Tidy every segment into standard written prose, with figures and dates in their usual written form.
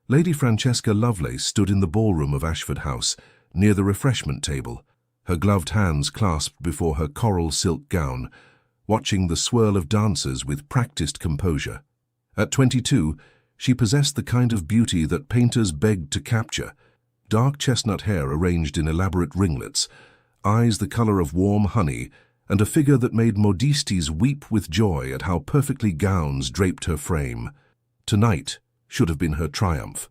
Lady Francesca Lovelace stood in the ballroom of Ashford House, near the refreshment table, her gloved hands clasped before her coral silk gown, watching the swirl of dancers with practiced composure. At 22, she possessed the kind of beauty that painters begged to capture: dark chestnut hair arranged in elaborate ringlets, eyes the color of warm honey, and a figure that made modistes weep with joy at how perfectly gowns draped her frame. Tonight should have been her triumph.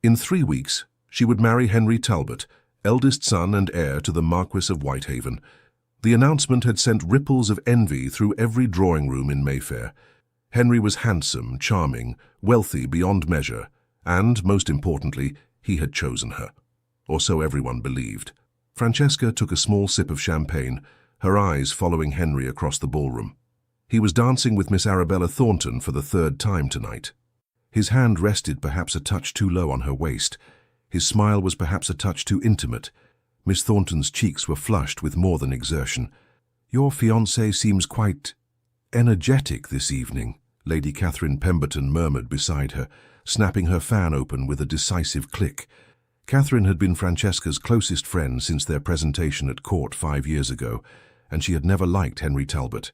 In 3 weeks, she would marry Henry Talbot, eldest son and heir to the Marquis of Whitehaven. The announcement had sent ripples of envy through every drawing room in Mayfair. Henry was handsome, charming, wealthy beyond measure, and, most importantly, he had chosen her. Or so everyone believed. Francesca took a small sip of champagne, her eyes following Henry across the ballroom. He was dancing with Miss Arabella Thornton for the 3rd time tonight. His hand rested perhaps a touch too low on her waist. His smile was perhaps a touch too intimate. Miss Thornton's cheeks were flushed with more than exertion. "Your fiancé seems quite energetic this evening," Lady Catherine Pemberton murmured beside her, snapping her fan open with a decisive click. Catherine had been Francesca's closest friend since their presentation at court 5 years ago, and she had never liked Henry Talbot.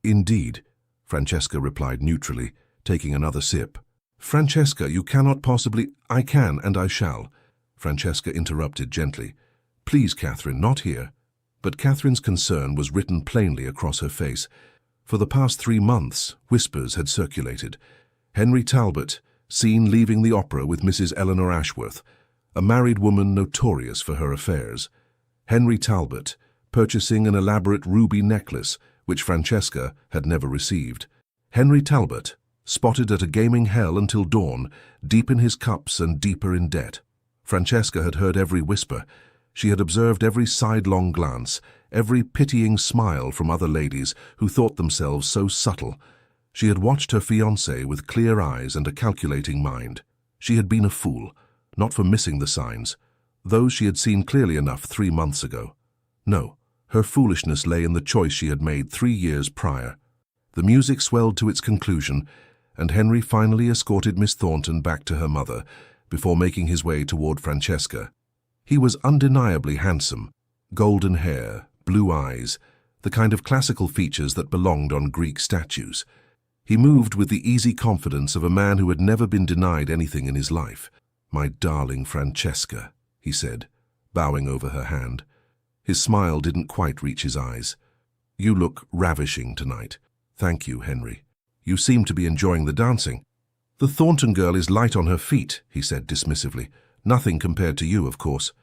"Indeed," Francesca replied neutrally, taking another sip. "Francesca, you cannot possibly—" "I can, and I shall," Francesca interrupted gently. "Please, Catherine, not here." But Catherine's concern was written plainly across her face. For the past 3 months, whispers had circulated. Henry Talbot, seen leaving the opera with Mrs. Eleanor Ashworth, a married woman notorious for her affairs. Henry Talbot, purchasing an elaborate ruby necklace, which Francesca had never received. Henry Talbot, spotted at a gaming hell until dawn, deep in his cups and deeper in debt. Francesca had heard every whisper. She had observed every sidelong glance, every pitying smile from other ladies who thought themselves so subtle. She had watched her fiancé with clear eyes and a calculating mind. She had been a fool, not for missing the signs, those she had seen clearly enough 3 months ago. No, her foolishness lay in the choice she had made 3 years prior. The music swelled to its conclusion, and Henry finally escorted Miss Thornton back to her mother before making his way toward Francesca. He was undeniably handsome: golden hair, blue eyes, the kind of classical features that belonged on Greek statues. He moved with the easy confidence of a man who had never been denied anything in his life. "My darling Francesca," he said, bowing over her hand. His smile didn't quite reach his eyes. "You look ravishing tonight." "Thank you, Henry. You seem to be enjoying the dancing." "The Thornton girl is light on her feet," he said dismissively. "Nothing compared to you, of course."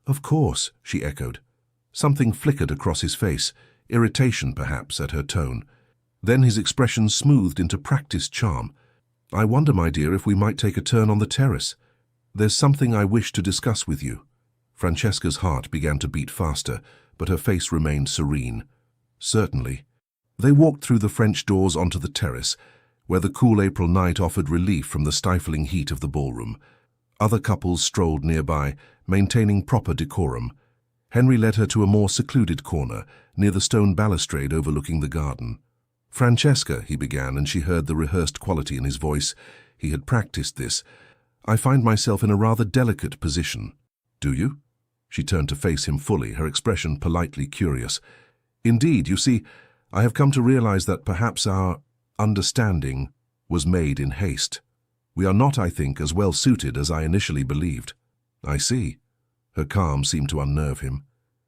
"Of course," she echoed. Something flickered across his face, irritation perhaps at her tone. Then his expression smoothed into practiced charm. "I wonder, my dear, if we might take a turn on the terrace. There's something I wish to discuss with you." Francesca's heart began to beat faster, but her face remained serene. "Certainly." They walked through the French doors onto the terrace, where the cool April night offered relief from the stifling heat of the ballroom. Other couples strolled nearby, maintaining proper decorum. Henry led her to a more secluded corner, near the stone balustrade overlooking the garden. "Francesca," he began, and she heard the rehearsed quality in his voice. He had practiced this. "I find myself in a rather delicate position." "Do you?" She turned to face him fully, her expression politely curious. "Indeed, you see, I have come to realize that perhaps our understanding was made in haste. We are not, I think, as well suited as I initially believed." "I see." Her calm seemed to unnerve him.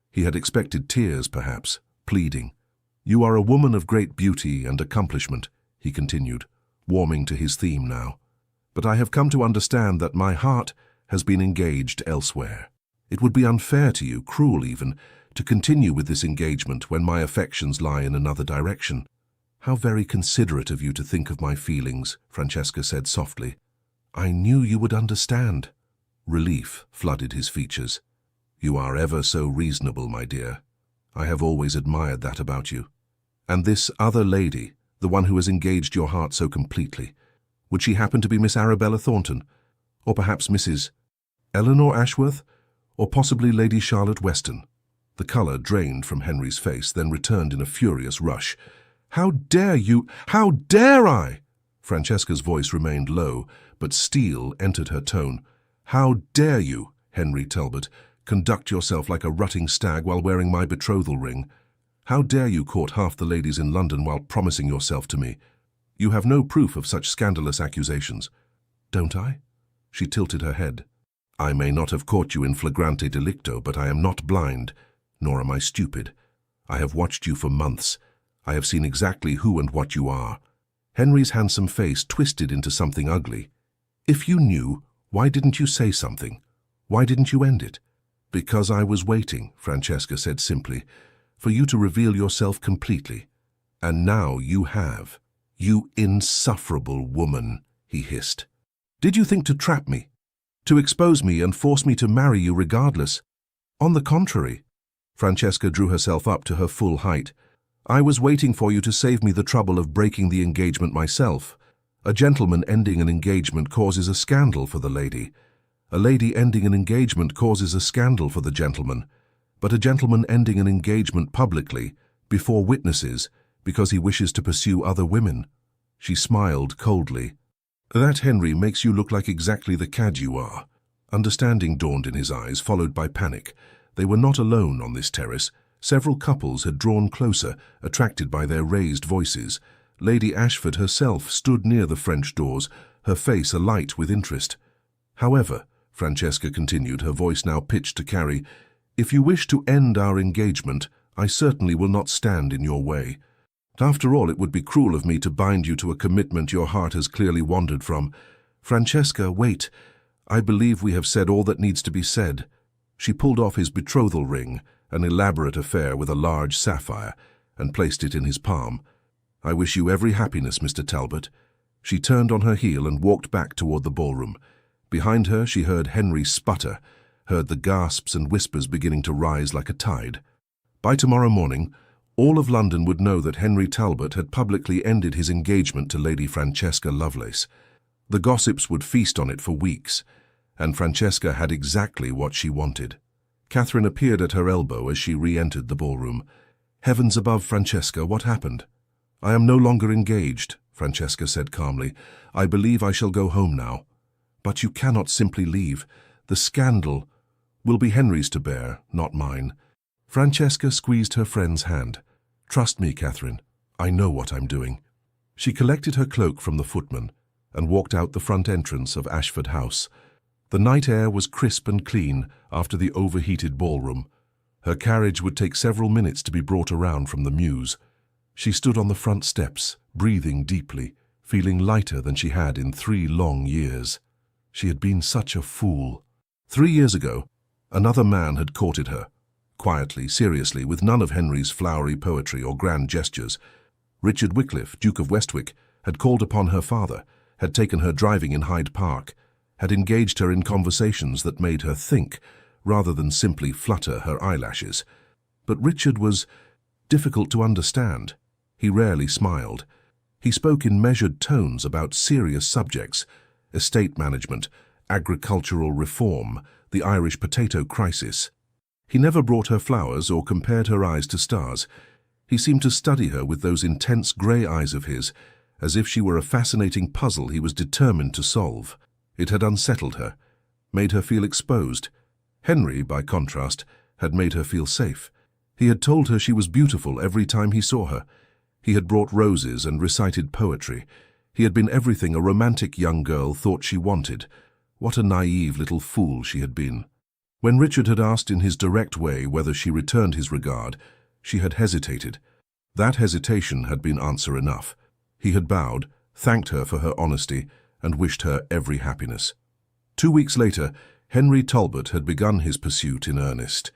He had expected tears, perhaps, pleading. "You are a woman of great beauty and accomplishment," he continued, warming to his theme now. "But I have come to understand that my heart has been engaged elsewhere. It would be unfair to you, cruel even, to continue with this engagement when my affections lie in another direction." "How very considerate of you to think of my feelings," Francesca said softly. "I knew you would understand." Relief flooded his features. "You are ever so reasonable, my dear. I have always admired that about you. And this other lady, the one who has engaged your heart so completely, would she happen to be Miss Arabella Thornton? Or perhaps Mrs. Eleanor Ashworth? Or possibly Lady Charlotte Weston?" The colour drained from Henry's face, then returned in a furious rush. "How dare you? How dare I?" Francesca's voice remained low, but steel entered her tone. "How dare you, Henry Talbot, conduct yourself like a rutting stag while wearing my betrothal ring? How dare you court half the ladies in London while promising yourself to me? You have no proof of such scandalous accusations." "Don't I?" She tilted her head. "I may not have caught you in flagrante delicto, but I am not blind, nor am I stupid. I have watched you for months. I have seen exactly who and what you are." Henry's handsome face twisted into something ugly. "If you knew, why didn't you say something? Why didn't you end it?" "Because I was waiting," Francesca said simply, "for you to reveal yourself completely. And now you have. You insufferable woman," he hissed. "Did you think to trap me? To expose me and force me to marry you regardless? On the contrary." Francesca drew herself up to her full height. "I was waiting for you to save me the trouble of breaking the engagement myself. A gentleman ending an engagement causes a scandal for the lady. A lady ending an engagement causes a scandal for the gentleman. But a gentleman ending an engagement publicly, before witnesses, because he wishes to pursue other women." She smiled coldly. "That, Henry, makes you look like exactly the cad you are." Understanding dawned in his eyes, followed by panic. They were not alone on this terrace. Several couples had drawn closer, attracted by their raised voices. Lady Ashford herself stood near the French doors, her face alight with interest. "However," Francesca continued, her voice now pitched to Carrie, "if you wish to end our engagement, I certainly will not stand in your way. After all, it would be cruel of me to bind you to a commitment your heart has clearly wandered from." "Francesca, wait. I believe we have said all that needs to be said." She pulled off his betrothal ring, an elaborate affair with a large sapphire, and placed it in his palm. "I wish you every happiness, Mr. Talbot." She turned on her heel and walked back toward the ballroom. Behind her she heard Henry sputter, heard the gasps and whispers beginning to rise like a tide. By tomorrow morning, all of London would know that Henry Talbot had publicly ended his engagement to Lady Francesca Lovelace. The gossips would feast on it for weeks, and Francesca had exactly what she wanted. Catherine appeared at her elbow as she re-entered the ballroom. "Heavens above, Francesca, what happened?" "I am no longer engaged," Francesca said calmly. "I believe I shall go home now." "But you cannot simply leave. The scandal will be Henry's to bear, not mine." Francesca squeezed her friend's hand. "Trust me, Catherine. I know what I'm doing." She collected her cloak from the footman and walked out the front entrance of Ashford House. The night air was crisp and clean after the overheated ballroom. Her carriage would take several minutes to be brought around from the mews. She stood on the front steps, breathing deeply, feeling lighter than she had in 3 long years. She had been such a fool. 3 years ago, another man had courted her, quietly, seriously, with none of Henry's flowery poetry or grand gestures. Richard Wycliffe, Duke of Westwick, had called upon her father, had taken her driving in Hyde Park, had engaged her in conversations that made her think, rather than simply flutter her eyelashes. But Richard was difficult to understand. He rarely smiled. He spoke in measured tones about serious subjects: estate management, agricultural reform, the Irish potato crisis. He never brought her flowers or compared her eyes to stars. He seemed to study her with those intense grey eyes of his, as if she were a fascinating puzzle he was determined to solve. It had unsettled her, made her feel exposed. Henry, by contrast, had made her feel safe. He had told her she was beautiful every time he saw her. He had brought roses and recited poetry. He had been everything a romantic young girl thought she wanted. What a naive little fool she had been. When Richard had asked in his direct way whether she returned his regard, she had hesitated. That hesitation had been answer enough. He had bowed, thanked her for her honesty, and wished her every happiness. 2 weeks later, Henry Talbot had begun his pursuit in earnest,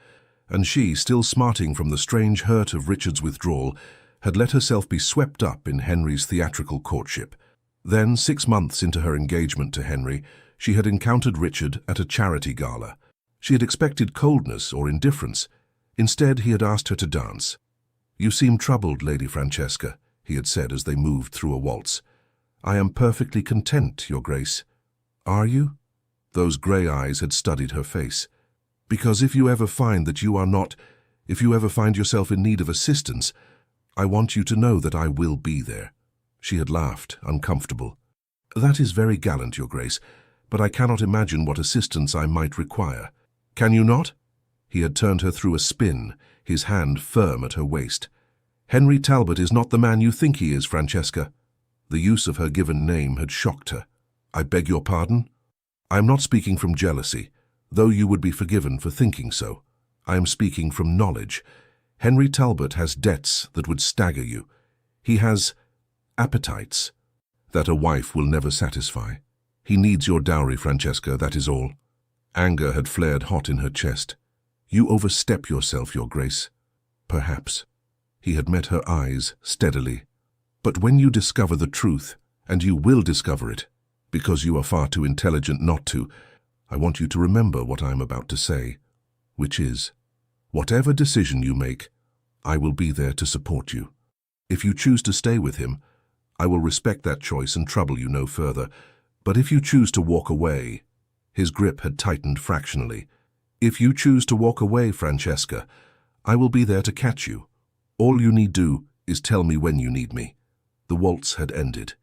and she, still smarting from the strange hurt of Richard's withdrawal, had let herself be swept up in Henry's theatrical courtship. Then, 6 months into her engagement to Henry, she had encountered Richard at a charity gala. She had expected coldness or indifference. Instead, he had asked her to dance. "You seem troubled, Lady Francesca," he had said as they moved through a waltz. "I am perfectly content, Your Grace." "Are you?" Those grey eyes had studied her face. "Because if you ever find that you are not, if you ever find yourself in need of assistance, I want you to know that I will be there." She had laughed, uncomfortable. "That is very gallant, Your Grace, but I cannot imagine what assistance I might require." "Can you not?" He had turned her through a spin, his hand firm at her waist. "Henry Talbot is not the man you think he is, Francesca." The use of her given name had shocked her. "I beg your pardon? I am not speaking from jealousy, though you would be forgiven for thinking so. I am speaking from knowledge. Henry Talbot has debts that would stagger you. He has appetites that a wife will never satisfy. He needs your dowry, Francesca, that is all." Anger had flared hot in her chest. "You overstep yourself, Your Grace." "Perhaps." He had met her eyes steadily. "But when you discover the truth, and you will discover it, because you are far too intelligent not to, I want you to remember what I am about to say, which is, whatever decision you make, I will be there to support you. If you choose to stay with him, I will respect that choice and trouble you no further. But if you choose to walk away—" His grip had tightened fractionally. "If you choose to walk away, Francesca, I will be there to catch you. All you need do is tell me when you need me." The waltz had ended.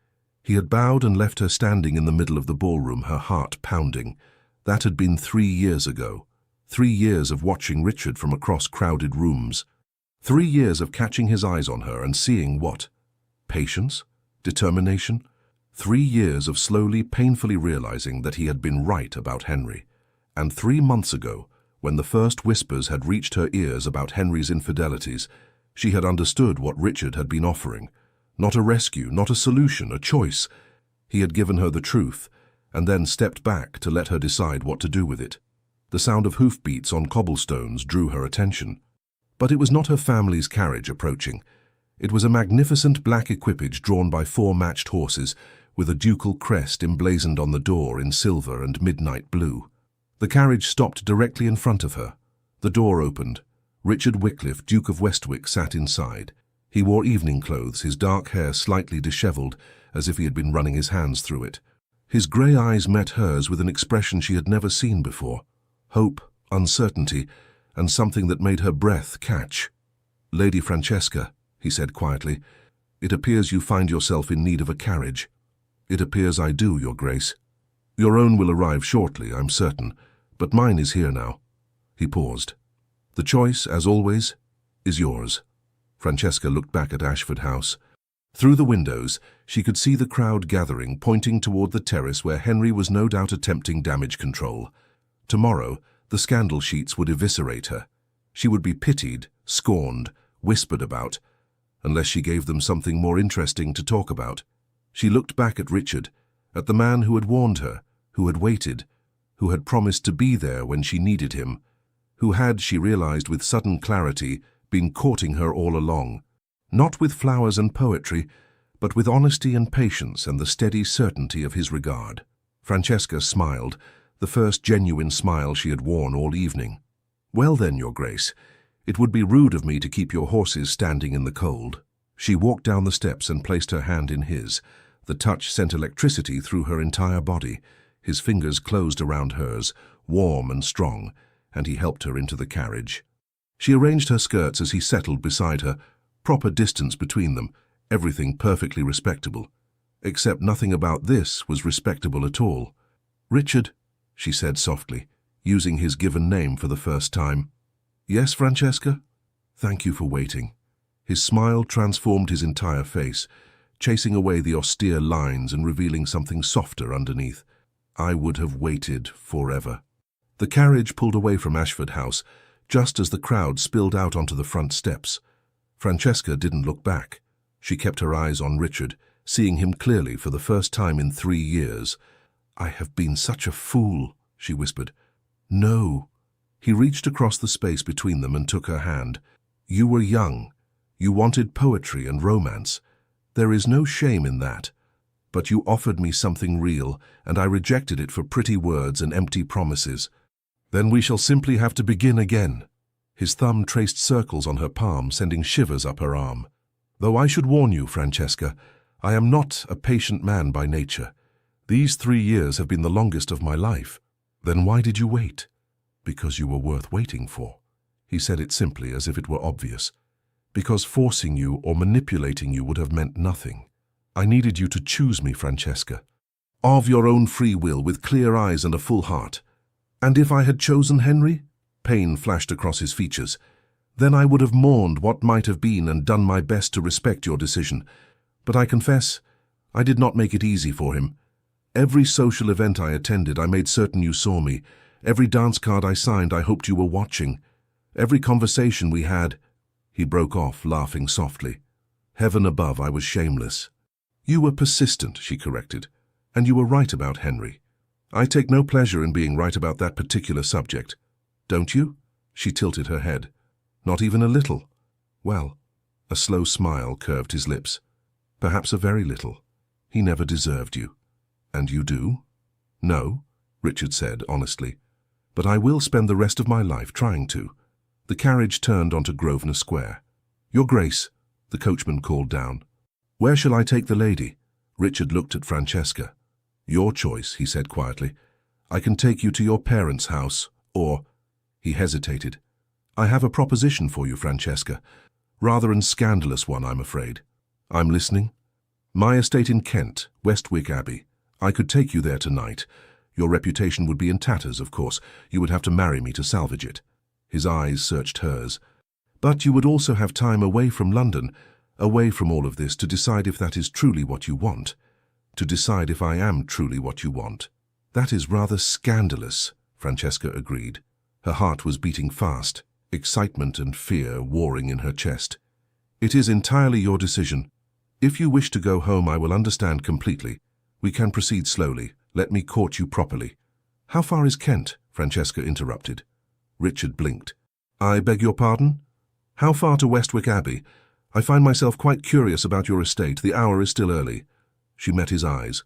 He had bowed and left her standing in the middle of the ballroom, her heart pounding. That had been 3 years ago. 3 years of watching Richard from across crowded rooms. 3 years of catching his eyes on her and seeing what? Patience? Determination? 3 years of slowly, painfully realizing that he had been right about Henry. And 3 months ago, when the first whispers had reached her ears about Henry's infidelities, she had understood what Richard had been offering. Not a rescue, not a solution, a choice. He had given her the truth, and then stepped back to let her decide what to do with it. The sound of hoofbeats on cobblestones drew her attention. But it was not her family's carriage approaching. It was a magnificent black equipage drawn by 4 matched horses, with a ducal crest emblazoned on the door in silver and midnight blue. The carriage stopped directly in front of her. The door opened. Richard Wycliffe, Duke of Westwick, sat inside. He wore evening clothes, his dark hair slightly dishevelled, as if he had been running his hands through it. His grey eyes met hers with an expression she had never seen before. Hope, uncertainty, and something that made her breath catch. "Lady Francesca," he said quietly, "it appears you find yourself in need of a carriage." "It appears I do, Your Grace. Your own will arrive shortly, I'm certain, but mine is here now." He paused. "The choice, as always, is yours." Francesca looked back at Ashford House. Through the windows, she could see the crowd gathering, pointing toward the terrace where Henry was no doubt attempting damage control. Tomorrow, the scandal sheets would eviscerate her. She would be pitied, scorned, whispered about, unless she gave them something more interesting to talk about. She looked back at Richard, at the man who had warned her, who had waited, who had promised to be there when she needed him, who had, she realized with sudden clarity, been courting her all along. Not with flowers and poetry, but with honesty and patience and the steady certainty of his regard. Francesca smiled, the first genuine smile she had worn all evening. "Well then, Your Grace, it would be rude of me to keep your horses standing in the cold." She walked down the steps and placed her hand in his. The touch sent electricity through her entire body. His fingers closed around hers, warm and strong, and he helped her into the carriage. She arranged her skirts as he settled beside her, proper distance between them, everything perfectly respectable. Except nothing about this was respectable at all. "Richard," she said softly, using his given name for the first time. "Yes, Francesca? Thank you for waiting." His smile transformed his entire face, chasing away the austere lines and revealing something softer underneath. "I would have waited forever." The carriage pulled away from Ashford House, just as the crowd spilled out onto the front steps. Francesca didn't look back. She kept her eyes on Richard, seeing him clearly for the first time in 3 years. "I have been such a fool," she whispered. "No." He reached across the space between them and took her hand. "You were young. You wanted poetry and romance. There is no shame in that. But you offered me something real, and I rejected it for pretty words and empty promises. Then we shall simply have to begin again." His thumb traced circles on her palm, sending shivers up her arm. "Though I should warn you, Francesca, I am not a patient man by nature. These 3 years have been the longest of my life." "Then why did you wait?" "Because you were worth waiting for." He said it simply, as if it were obvious. "Because forcing you or manipulating you would have meant nothing. I needed you to choose me, Francesca. Of your own free will, with clear eyes and a full heart. And if I had chosen Henry? Pain flashed across his features. Then I would have mourned what might have been and done my best to respect your decision. But I confess, I did not make it easy for him. Every social event I attended, I made certain you saw me. Every dance card I signed, I hoped you were watching. Every conversation we had... He broke off, laughing softly. Heaven above, I was shameless. You were persistent, she corrected. And you were right about Henry. I take no pleasure in being right about that particular subject. Don't you? She tilted her head. Not even a little. Well, a slow smile curved his lips. Perhaps a very little. He never deserved you. And you do? No, Richard said honestly. But I will spend the rest of my life trying to. The carriage turned onto Grosvenor Square. Your Grace, the coachman called down. Where shall I take the lady? Richard looked at Francesca. Your choice, he said quietly. I can take you to your parents' house, or... He hesitated. I have a proposition for you, Francesca. Rather an scandalous one, I'm afraid. I'm listening. My estate in Kent, Westwick Abbey. I could take you there tonight. Your reputation would be in tatters, of course. You would have to marry me to salvage it. His eyes searched hers. But you would also have time away from London, away from all of this, to decide if that is truly what you want. To decide if I am truly what you want. That is rather scandalous, Francesca agreed. Her heart was beating fast, excitement and fear warring in her chest. It is entirely your decision. If you wish to go home, I will understand completely. We can proceed slowly. Let me court you properly. How far is Kent? Francesca interrupted. Richard blinked. I beg your pardon? How far to Westwick Abbey? I find myself quite curious about your estate. The hour is still early. She met his eyes.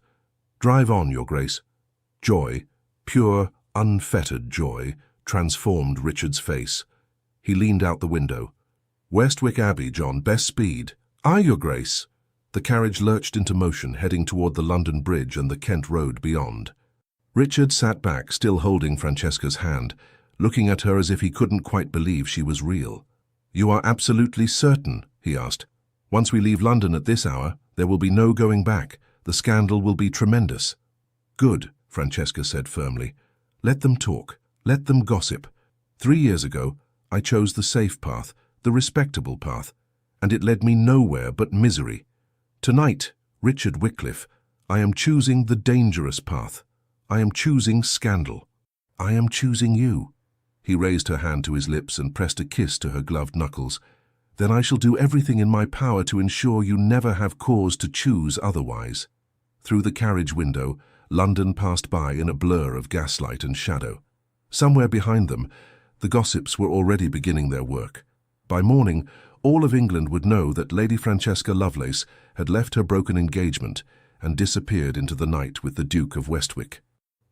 Drive on, Your Grace. Joy, pure, unfettered joy, transformed Richard's face. He leaned out the window. Westwick Abbey, John, best speed. Aye, Your Grace. The carriage lurched into motion, heading toward the London Bridge and the Kent Road beyond. Richard sat back, still holding Francesca's hand, looking at her as if he couldn't quite believe she was real. You are absolutely certain? He asked. Once we leave London at this hour, there will be no going back. The scandal will be tremendous. Good, Francesca said firmly. Let them talk. Let them gossip. 3 years ago, I chose the safe path, the respectable path, and it led me nowhere but misery. Tonight, Richard Wycliffe, I am choosing the dangerous path. I am choosing scandal. I am choosing you. He raised her hand to his lips and pressed a kiss to her gloved knuckles. Then I shall do everything in my power to ensure you never have cause to choose otherwise. Through the carriage window, London passed by in a blur of gaslight and shadow. Somewhere behind them, the gossips were already beginning their work. By morning, all of England would know that Lady Francesca Lovelace had left her broken engagement and disappeared into the night with the Duke of Westwick.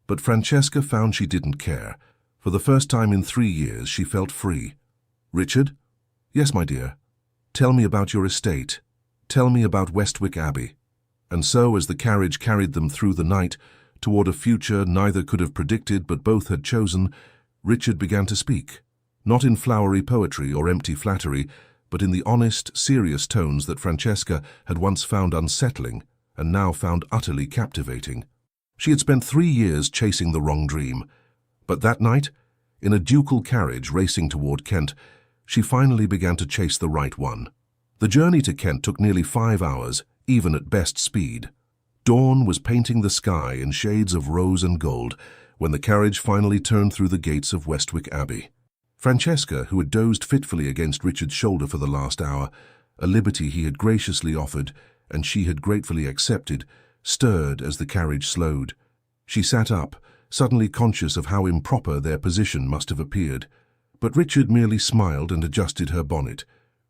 But Francesca found she didn't care. For the first time in 3 years, she felt free. Richard? Yes, my dear. Tell me about your estate. Tell me about Westwick Abbey. And so, as the carriage carried them through the night, toward a future neither could have predicted but both had chosen, Richard began to speak. Not in flowery poetry or empty flattery, but in the honest, serious tones that Francesca had once found unsettling and now found utterly captivating. She had spent 3 years chasing the wrong dream. But that night, in a ducal carriage racing toward Kent, she finally began to chase the right one. The journey to Kent took nearly 5 hours, even at best speed. Dawn was painting the sky in shades of rose and gold when the carriage finally turned through the gates of Westwick Abbey. Francesca, who had dozed fitfully against Richard's shoulder for the last hour, a liberty he had graciously offered and she had gratefully accepted, stirred as the carriage slowed. She sat up, suddenly conscious of how improper their position must have appeared. But Richard merely smiled and adjusted her bonnet,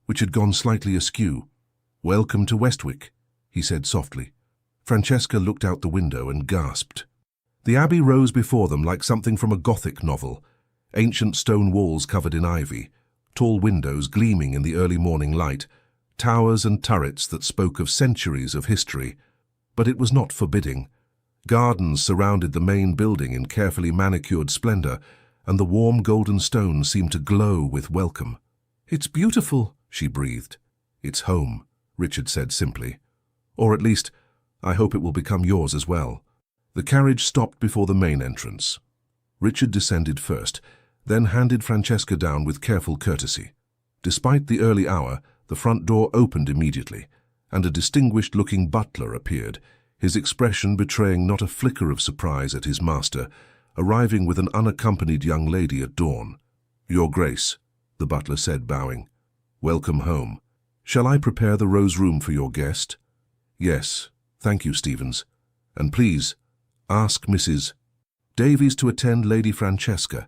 which had gone slightly askew. "Welcome to Westwick," he said softly. Francesca looked out the window and gasped. The abbey rose before them like something from a Gothic novel, ancient stone walls covered in ivy, tall windows gleaming in the early morning light, towers and turrets that spoke of centuries of history. But it was not forbidding. Gardens surrounded the main building in carefully manicured splendor, and the warm golden stones seemed to glow with welcome. "It's beautiful," she breathed. "It's home," Richard said simply. Or at least, I hope it will become yours as well. The carriage stopped before the main entrance. Richard descended first, then handed Francesca down with careful courtesy. Despite the early hour, the front door opened immediately, and a distinguished-looking butler appeared, his expression betraying not a flicker of surprise at his master, arriving with an unaccompanied young lady at dawn. "Your Grace," the butler said, bowing. "Welcome home. Shall I prepare the rose room for your guest?" "Yes, thank you, Stevens. And please, ask Mrs. Davies to attend Lady Francesca.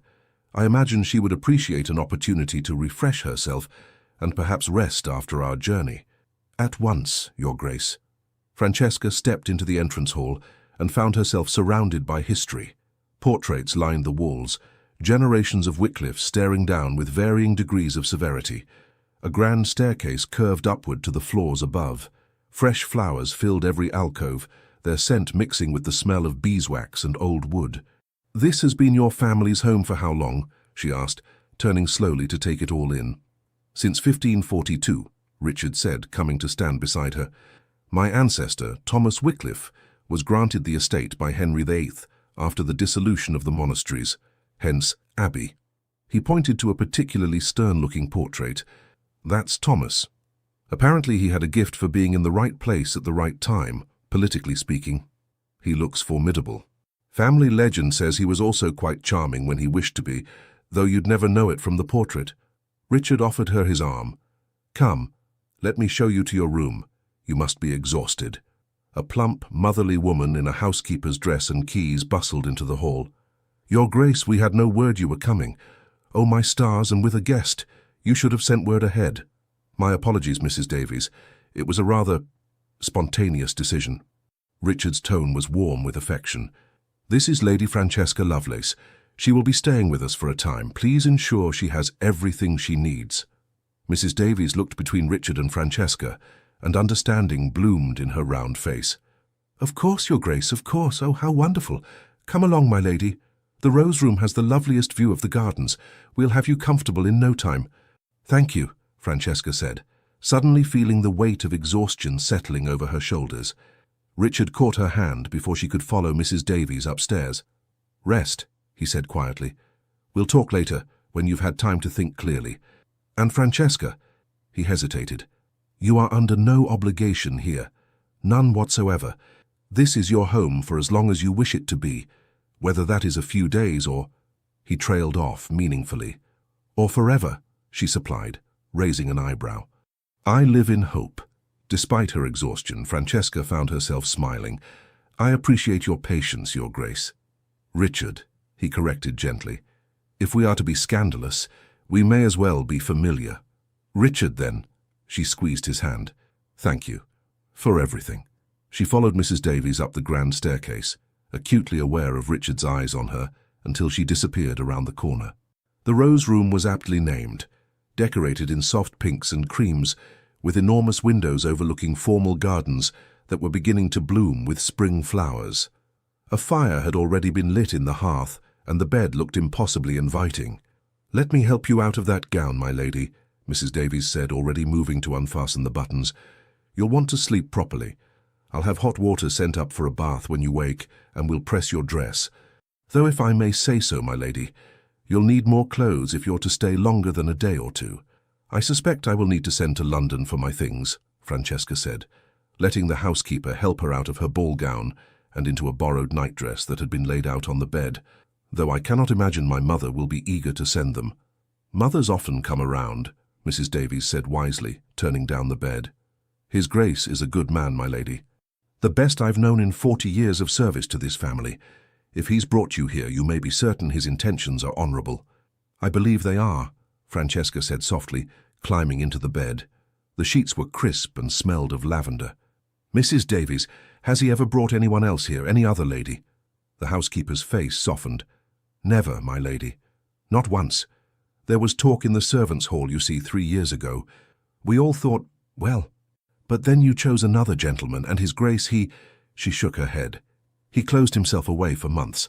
I imagine she would appreciate an opportunity to refresh herself and perhaps rest after our journey." "At once, Your Grace." Francesca stepped into the entrance hall and found herself surrounded by history. Portraits lined the walls, generations of Wycliffes staring down with varying degrees of severity. A grand staircase curved upward to the floors above. Fresh flowers filled every alcove, their scent mixing with the smell of beeswax and old wood. "This has been your family's home for how long?" she asked, turning slowly to take it all in. "Since 1542, Richard said, coming to stand beside her. "My ancestor, Thomas Wycliffe, was granted the estate by Henry VIII after the dissolution of the monasteries, hence Abbey." He pointed to a particularly stern-looking portrait. "That's Thomas. Apparently he had a gift for being in the right place at the right time, politically speaking. He looks formidable. Family legend says he was also quite charming when he wished to be, though you'd never know it from the portrait." Richard offered her his arm. "Come, let me show you to your room. You must be exhausted." A plump, motherly woman in a housekeeper's dress and keys bustled into the hall. "Your Grace, we had no word you were coming. Oh, my stars, and with a guest. You should have sent word ahead." "My apologies, Mrs. Davies. It was a rather spontaneous decision." Richard's tone was warm with affection. "This is Lady Francesca Lovelace. She will be staying with us for a time. Please ensure she has everything she needs." Mrs. Davies looked between Richard and Francesca, and understanding bloomed in her round face. "Of course, Your Grace, of course. Oh, how wonderful. Come along, my lady. The rose room has the loveliest view of the gardens. We'll have you comfortable in no time." "Thank you," Francesca said, suddenly feeling the weight of exhaustion settling over her shoulders. Richard caught her hand before she could follow Mrs. Davies upstairs. "Rest," he said quietly. "We'll talk later, when you've had time to think clearly. And Francesca," he hesitated, "you are under no obligation here. None whatsoever. This is your home for as long as you wish it to be, whether that is a few days or—" He trailed off meaningfully. "Or forever," she supplied, raising an eyebrow. "I live in hope." Despite her exhaustion, Francesca found herself smiling. "I appreciate your patience, Your Grace." "Richard," he corrected gently. "If we are to be scandalous, we may as well be familiar." "Richard, then." She squeezed his hand. "Thank you. For everything." She followed Mrs. Davies up the grand staircase, acutely aware of Richard's eyes on her, until she disappeared around the corner. The rose room was aptly named, decorated in soft pinks and creams, with enormous windows overlooking formal gardens that were beginning to bloom with spring flowers. A fire had already been lit in the hearth, and the bed looked impossibly inviting. "Let me help you out of that gown, my lady," Mrs. Davies said, already moving to unfasten the buttons. "You'll want to sleep properly. I'll have hot water sent up for a bath when you wake, and we'll press your dress. Though if I may say so, my lady, you'll need more clothes if you're to stay longer than a day or two. I suspect I will need to send to London for my things," Francesca said, letting the housekeeper help her out of her ball gown and into a borrowed nightdress that had been laid out on the bed, "though I cannot imagine my mother will be eager to send them." "Mothers often come around," Mrs. Davies said wisely, turning down the bed. "His Grace is a good man, my lady. The best I've known in 40 years of service to this family. If he's brought you here, you may be certain his intentions are honourable." "I believe they are," Francesca said softly, climbing into the bed. The sheets were crisp and smelled of lavender. "Mrs. Davies, has he ever brought anyone else here, any other lady?" The housekeeper's face softened. "Never, my lady. Not once. There was talk in the servants' hall, you see, 3 years ago. We all thought, well, but then you chose another gentleman, and his Grace, he—" She shook her head. "He closed himself away for months.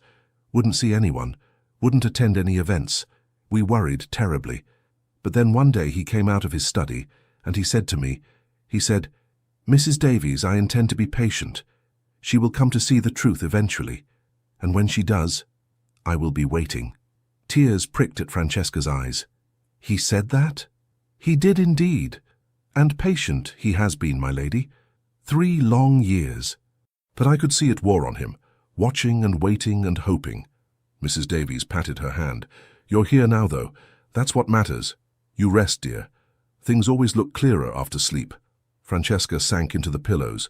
Wouldn't see anyone. Wouldn't attend any events. We worried terribly. But then one day he came out of his study, and he said to me, he said, Mrs. Davies, I intend to be patient. She will come to see the truth eventually, and when she does, I will be waiting." Tears pricked at Francesca's eyes. "He said that?" "He did indeed. And patient he has been, my lady. 3 long years. But I could see it wore on him, watching and waiting and hoping." Mrs. Davies patted her hand. "You're here now, though. That's what matters. You rest, dear. Things always look clearer after sleep." Francesca sank into the pillows,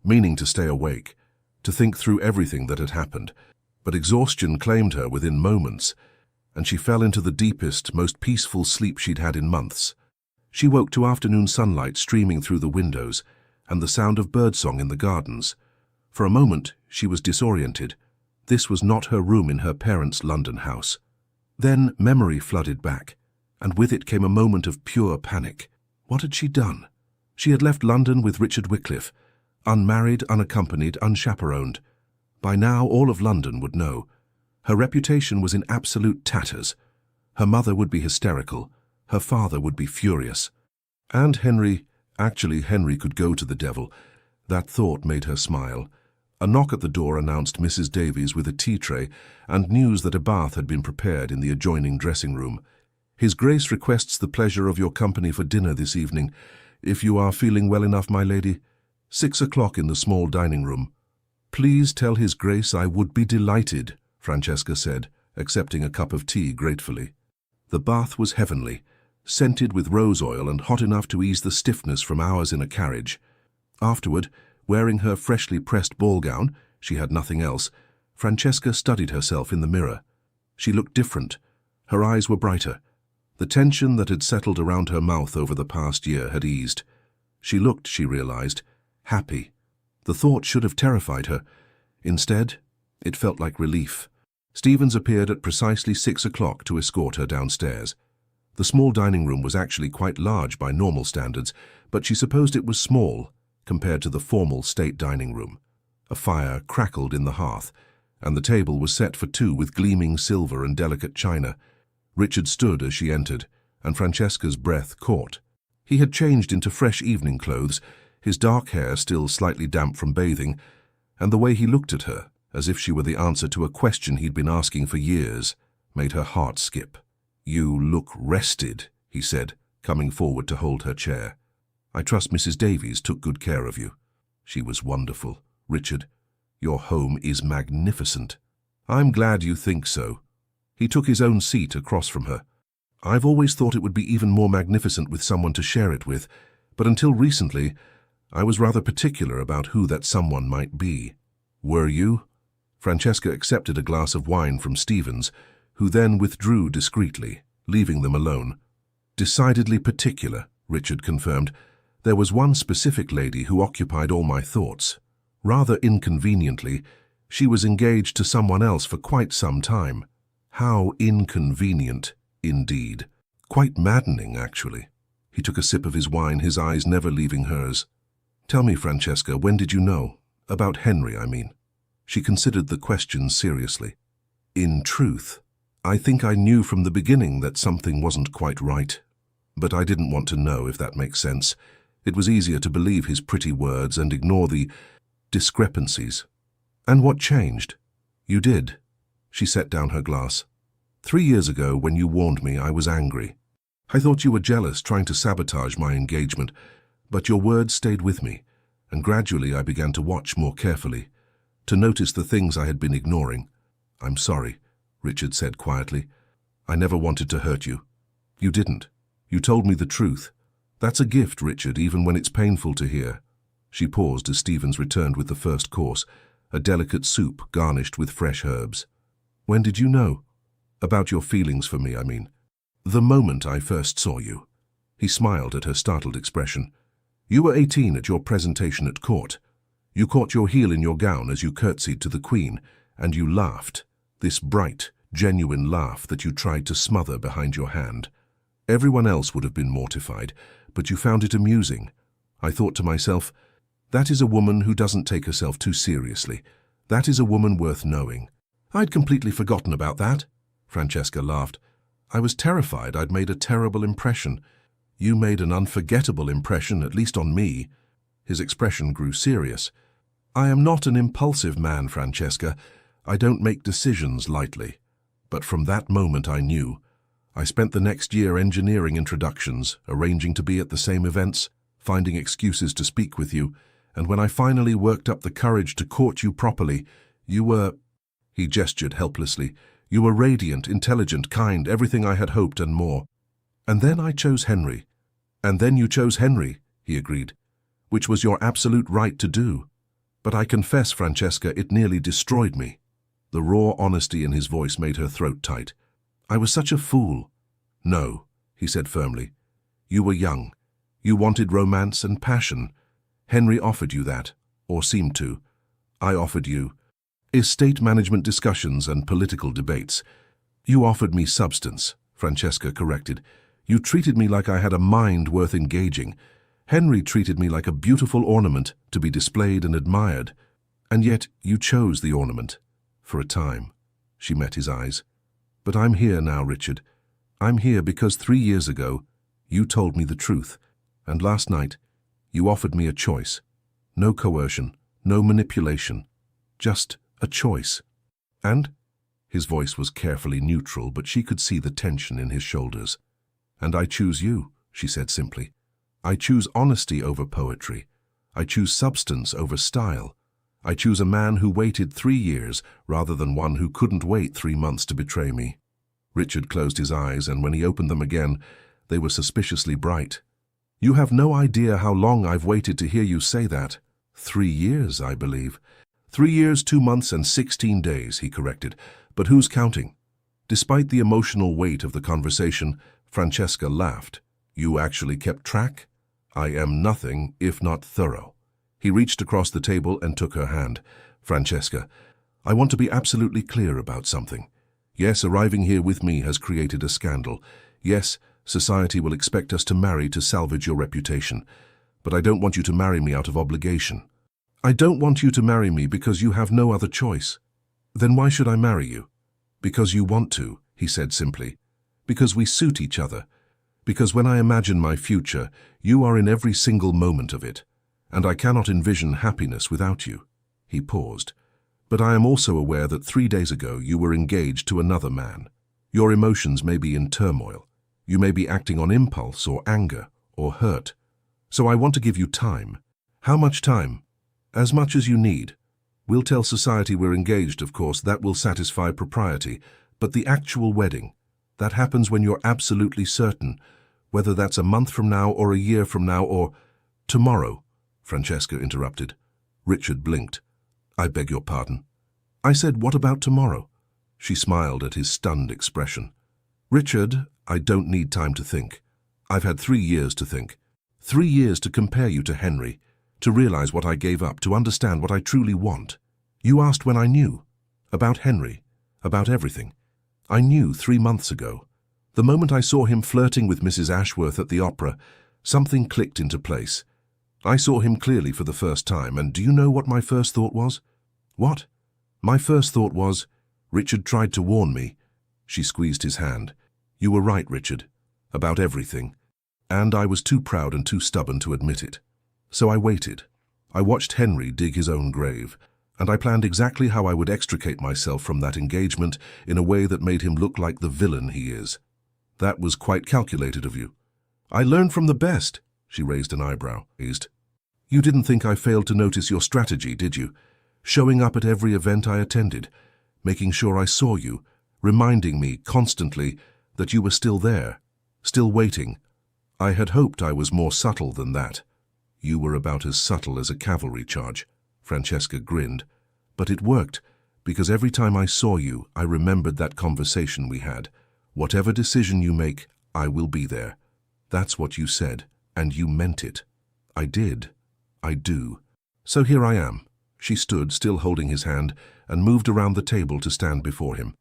meaning to stay awake, to think through everything that had happened. But exhaustion claimed her within moments, and she fell into the deepest, most peaceful sleep she'd had in months. She woke to afternoon sunlight streaming through the windows and the sound of birdsong in the gardens. For a moment, she was disoriented. This was not her room in her parents' London house. Then memory flooded back, and with it came a moment of pure panic. What had she done? She had left London with Richard Wycliffe, unmarried, unaccompanied, unchaperoned. By now, all of London would know. Her reputation was in absolute tatters. Her mother would be hysterical. Her father would be furious. And Henry could go to the devil. That thought made her smile. A knock at the door announced Mrs. Davies with a tea tray and news that a bath had been prepared in the adjoining dressing room. "His Grace requests the pleasure of your company for dinner this evening, if you are feeling well enough, my lady. 6 o'clock in the small dining room." "Please tell His Grace I would be delighted," Francesca said, accepting a cup of tea gratefully. The bath was heavenly, scented with rose oil and hot enough to ease the stiffness from hours in a carriage. Afterward, wearing her freshly pressed ball gown, she had nothing else, Francesca studied herself in the mirror. She looked different. Her eyes were brighter. The tension that had settled around her mouth over the past year had eased. She looked, she realized, happy. The thought should have terrified her. Instead, it felt like relief. Stevens appeared at precisely 6 o'clock to escort her downstairs. The small dining room was actually quite large by normal standards, but she supposed it was small compared to the formal state dining room. A fire crackled in the hearth, and the table was set for 2 with gleaming silver and delicate china. Richard stood as she entered, and Francesca's breath caught. He had changed into fresh evening clothes, his dark hair still slightly damp from bathing, and the way he looked at her, as if she were the answer to a question he'd been asking for years, made her heart skip. "You look rested," he said, coming forward to hold her chair. "I trust Mrs. Davies took good care of you." "She was wonderful. Richard, your home is magnificent." "I'm glad you think so." He took his own seat across from her. "I've always thought it would be even more magnificent with someone to share it with, but until recently, I was rather particular about who that someone might be." "Were you?" Francesca accepted a glass of wine from Stevens, who then withdrew discreetly, leaving them alone. "Decidedly particular," Richard confirmed. "There was one specific lady who occupied all my thoughts. Rather inconveniently, she was engaged to someone else for quite some time." How inconvenient, indeed. Quite maddening, actually. He took a sip of his wine, his eyes never leaving hers. "Tell me, Francesca, when did you know? About Henry, I mean." She considered the question seriously. "In truth, I think I knew from the beginning that something wasn't quite right. But I didn't want to know, if that makes sense. It was easier to believe his pretty words and ignore the discrepancies." "And what changed?" "You did." She set down her glass. 3 years ago, when you warned me, I was angry. I thought you were jealous, trying to sabotage my engagement, but your words stayed with me, and gradually I began to watch more carefully, to notice the things I had been ignoring. "I'm sorry," Richard said quietly. "I never wanted to hurt you." "You didn't. You told me the truth. That's a gift, Richard, even when it's painful to hear." She paused as Stevens returned with the first course, a delicate soup garnished with fresh herbs. "When did you know? About your feelings for me, I mean." "The moment I first saw you." He smiled at her startled expression. "You were 18 at your presentation at court. You caught your heel in your gown as you curtsied to the Queen, and you laughed, this bright, genuine laugh that you tried to smother behind your hand. Everyone else would have been mortified, but you found it amusing. I thought to myself, that is a woman who doesn't take herself too seriously. That is a woman worth knowing." "I'd completely forgotten about that," Francesca laughed. "I was terrified I'd made a terrible impression." "You made an unforgettable impression, at least on me." His expression grew serious. "I am not an impulsive man, Francesca. I don't make decisions lightly. But from that moment I knew. I spent the next year engineering introductions, arranging to be at the same events, finding excuses to speak with you, and when I finally worked up the courage to court you properly, you were—" He gestured helplessly. "You were radiant, intelligent, kind, everything I had hoped and more. And then I chose Henry." "And then you chose Henry," he agreed, "which was your absolute right to do. But I confess, Francesca, it nearly destroyed me." The raw honesty in his voice made her throat tight. "I was such a fool." "No," he said firmly. "You were young. You wanted romance and passion. Henry offered you that, or seemed to. I offered you estate management discussions and political debates. You offered me substance," Francesca corrected. "You treated me like I had a mind worth engaging. Henry treated me like a beautiful ornament to be displayed and admired. And yet you chose the ornament. For a time." She met his eyes. "But I'm here now, Richard. I'm here because 3 years ago you told me the truth. And last night you offered me a choice. No coercion, no manipulation. Just a choice. And—" His voice was carefully neutral, but she could see the tension in his shoulders. "And I choose you," she said simply. "I choose honesty over poetry. I choose substance over style. I choose a man who waited 3 years rather than one who couldn't wait 3 months to betray me." Richard closed his eyes, and when he opened them again, they were suspiciously bright. "You have no idea how long I've waited to hear you say that." 3 years, I believe." 3 years, 2 months, and 16 days, he corrected. "But who's counting?" Despite the emotional weight of the conversation, Francesca laughed. "You actually kept track? I am nothing if not thorough." He reached across the table and took her hand. "Francesca, I want to be absolutely clear about something. Yes, arriving here with me has created a scandal. Yes, society will expect us to marry to salvage your reputation. But I don't want you to marry me out of obligation. I don't want you to marry me because you have no other choice." "Then why should I marry you?" "Because you want to," he said simply. "Because we suit each other. Because when I imagine my future, you are in every single moment of it. And I cannot envision happiness without you." He paused. "But I am also aware that 3 days ago you were engaged to another man. Your emotions may be in turmoil. You may be acting on impulse or anger or hurt. So I want to give you time." "How much time?" "As much as you need. We'll tell society we're engaged, of course. That will satisfy propriety. But the actual wedding, that happens when you're absolutely certain, whether that's a month from now or a year from now or—" "Tomorrow," Francesca interrupted. Richard blinked. "I beg your pardon." "I said, what about tomorrow?" She smiled at his stunned expression. "Richard, I don't need time to think. I've had 3 years to think. 3 years to compare you to Henry, to realize what I gave up, to understand what I truly want. You asked when I knew. About Henry, about everything. I knew 3 months ago. The moment I saw him flirting with Mrs. Ashworth at the opera, something clicked into place. I saw him clearly for the first time, and do you know what my first thought was?" "What?" "My first thought was, Richard tried to warn me." She squeezed his hand. "You were right, Richard, about everything. And I was too proud and too stubborn to admit it. So I waited. I watched Henry dig his own grave, and I planned exactly how I would extricate myself from that engagement in a way that made him look like the villain he is." "That was quite calculated of you." "I learned from the best." She raised an eyebrow. "You didn't think I failed to notice your strategy, did you? Showing up at every event I attended, making sure I saw you, reminding me constantly that you were still there, still waiting. I had hoped I was more subtle than that." "You were about as subtle as a cavalry charge," Francesca grinned. "But it worked, because every time I saw you, I remembered that conversation we had. Whatever decision you make, I will be there. That's what you said, and you meant it." "I did. I do. So here I am." She stood, still holding his hand, and moved around the table to stand before him.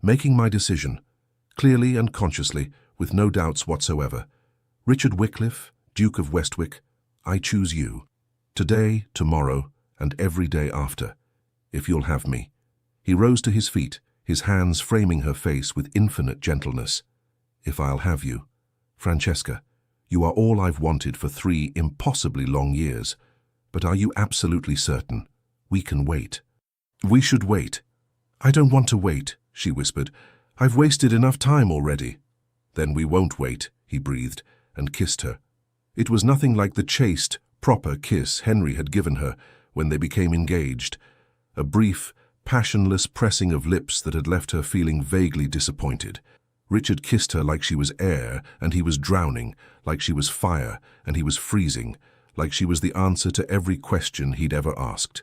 "Making my decision, clearly and consciously, with no doubts whatsoever. Richard Wycliffe, Duke of Westwick, I choose you. Today, tomorrow, and every day after, if you'll have me." He rose to his feet, his hands framing her face with infinite gentleness. "If I'll have you. Francesca, you are all I've wanted for 3 impossibly long years. But are you absolutely certain? We can wait. We should wait. I don't want to wait, she whispered. I've wasted enough time already. Then we won't wait, he breathed, and kissed her. It was nothing like the chaste, proper kiss Henry had given her when they became engaged. A brief, passionless pressing of lips that had left her feeling vaguely disappointed. Richard kissed her like she was air and he was drowning, like she was fire and he was freezing, like she was the answer to every question he'd ever asked.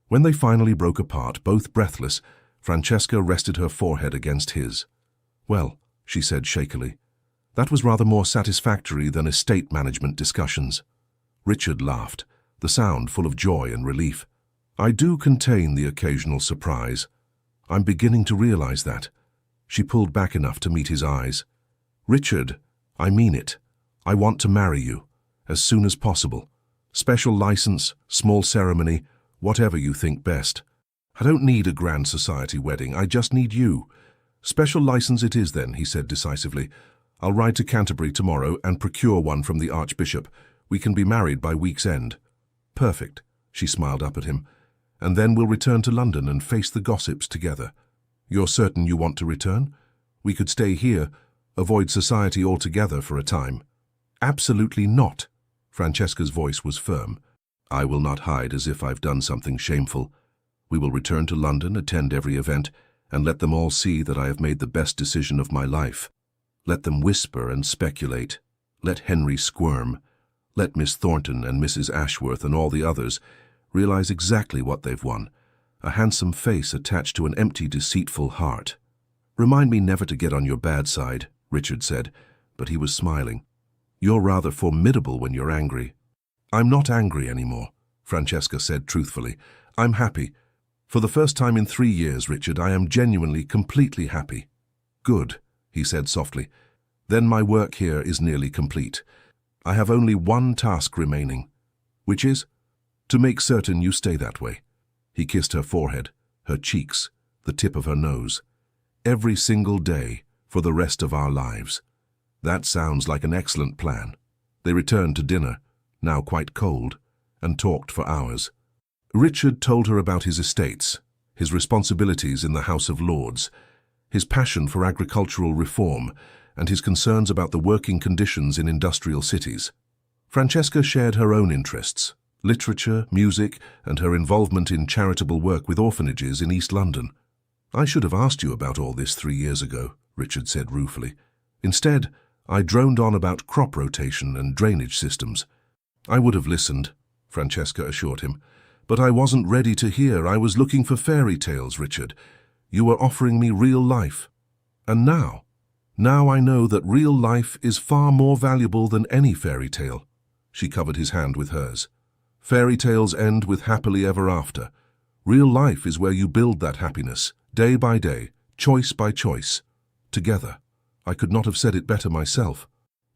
When they finally broke apart, both breathless, Francesca rested her forehead against his. Well, she said shakily, that was rather more satisfactory than estate management discussions. Richard laughed, the sound full of joy and relief. I do contain the occasional surprise. I'm beginning to realize that. She pulled back enough to meet his eyes. Richard, I mean it. I want to marry you, as soon as possible. Special license, small ceremony, whatever you think best. I don't need a grand society wedding, I just need you. Special license it is then, he said decisively. I'll ride to Canterbury tomorrow and procure one from the Archbishop. We can be married by week's end. Perfect, she smiled up at him. And then we'll return to London and face the gossips together. You're certain you want to return? We could stay here, avoid society altogether for a time. Absolutely not. Francesca's voice was firm. I will not hide as if I've done something shameful. We will return to London, attend every event, and let them all see that I have made the best decision of my life. Let them whisper and speculate. Let Henry squirm. Let Miss Thornton and Mrs. Ashworth and all the others realize exactly what they've won. A handsome face attached to an empty, deceitful heart. Remind me never to get on your bad side, Richard said, but he was smiling. You're rather formidable when you're angry. I'm not angry anymore, Francesca said truthfully. I'm happy. For the first time in 3 years, Richard, I am genuinely, completely happy. Good, he said softly. Then my work here is nearly complete. I have only one task remaining, which is to make certain you stay that way. He kissed her forehead, her cheeks, the tip of her nose. Every single day for the rest of our lives. That sounds like an excellent plan. They returned to dinner, now quite cold, and talked for hours. Richard told her about his estates, his responsibilities in the House of Lords, his passion for agricultural reform, and his concerns about the working conditions in industrial cities. Francesca shared her own interests, literature, music, and her involvement in charitable work with orphanages in East London. I should have asked you about all this 3 years ago, Richard said ruefully. Instead, I droned on about crop rotation and drainage systems. I would have listened, Francesca assured him, but I wasn't ready to hear. I was looking for fairy tales, Richard. You were offering me real life. And now I know that real life is far more valuable than any fairy tale. She covered his hand with hers. Fairy tales end with happily ever after. Real life is where you build that happiness, day by day, choice by choice, together. I could not have said it better myself.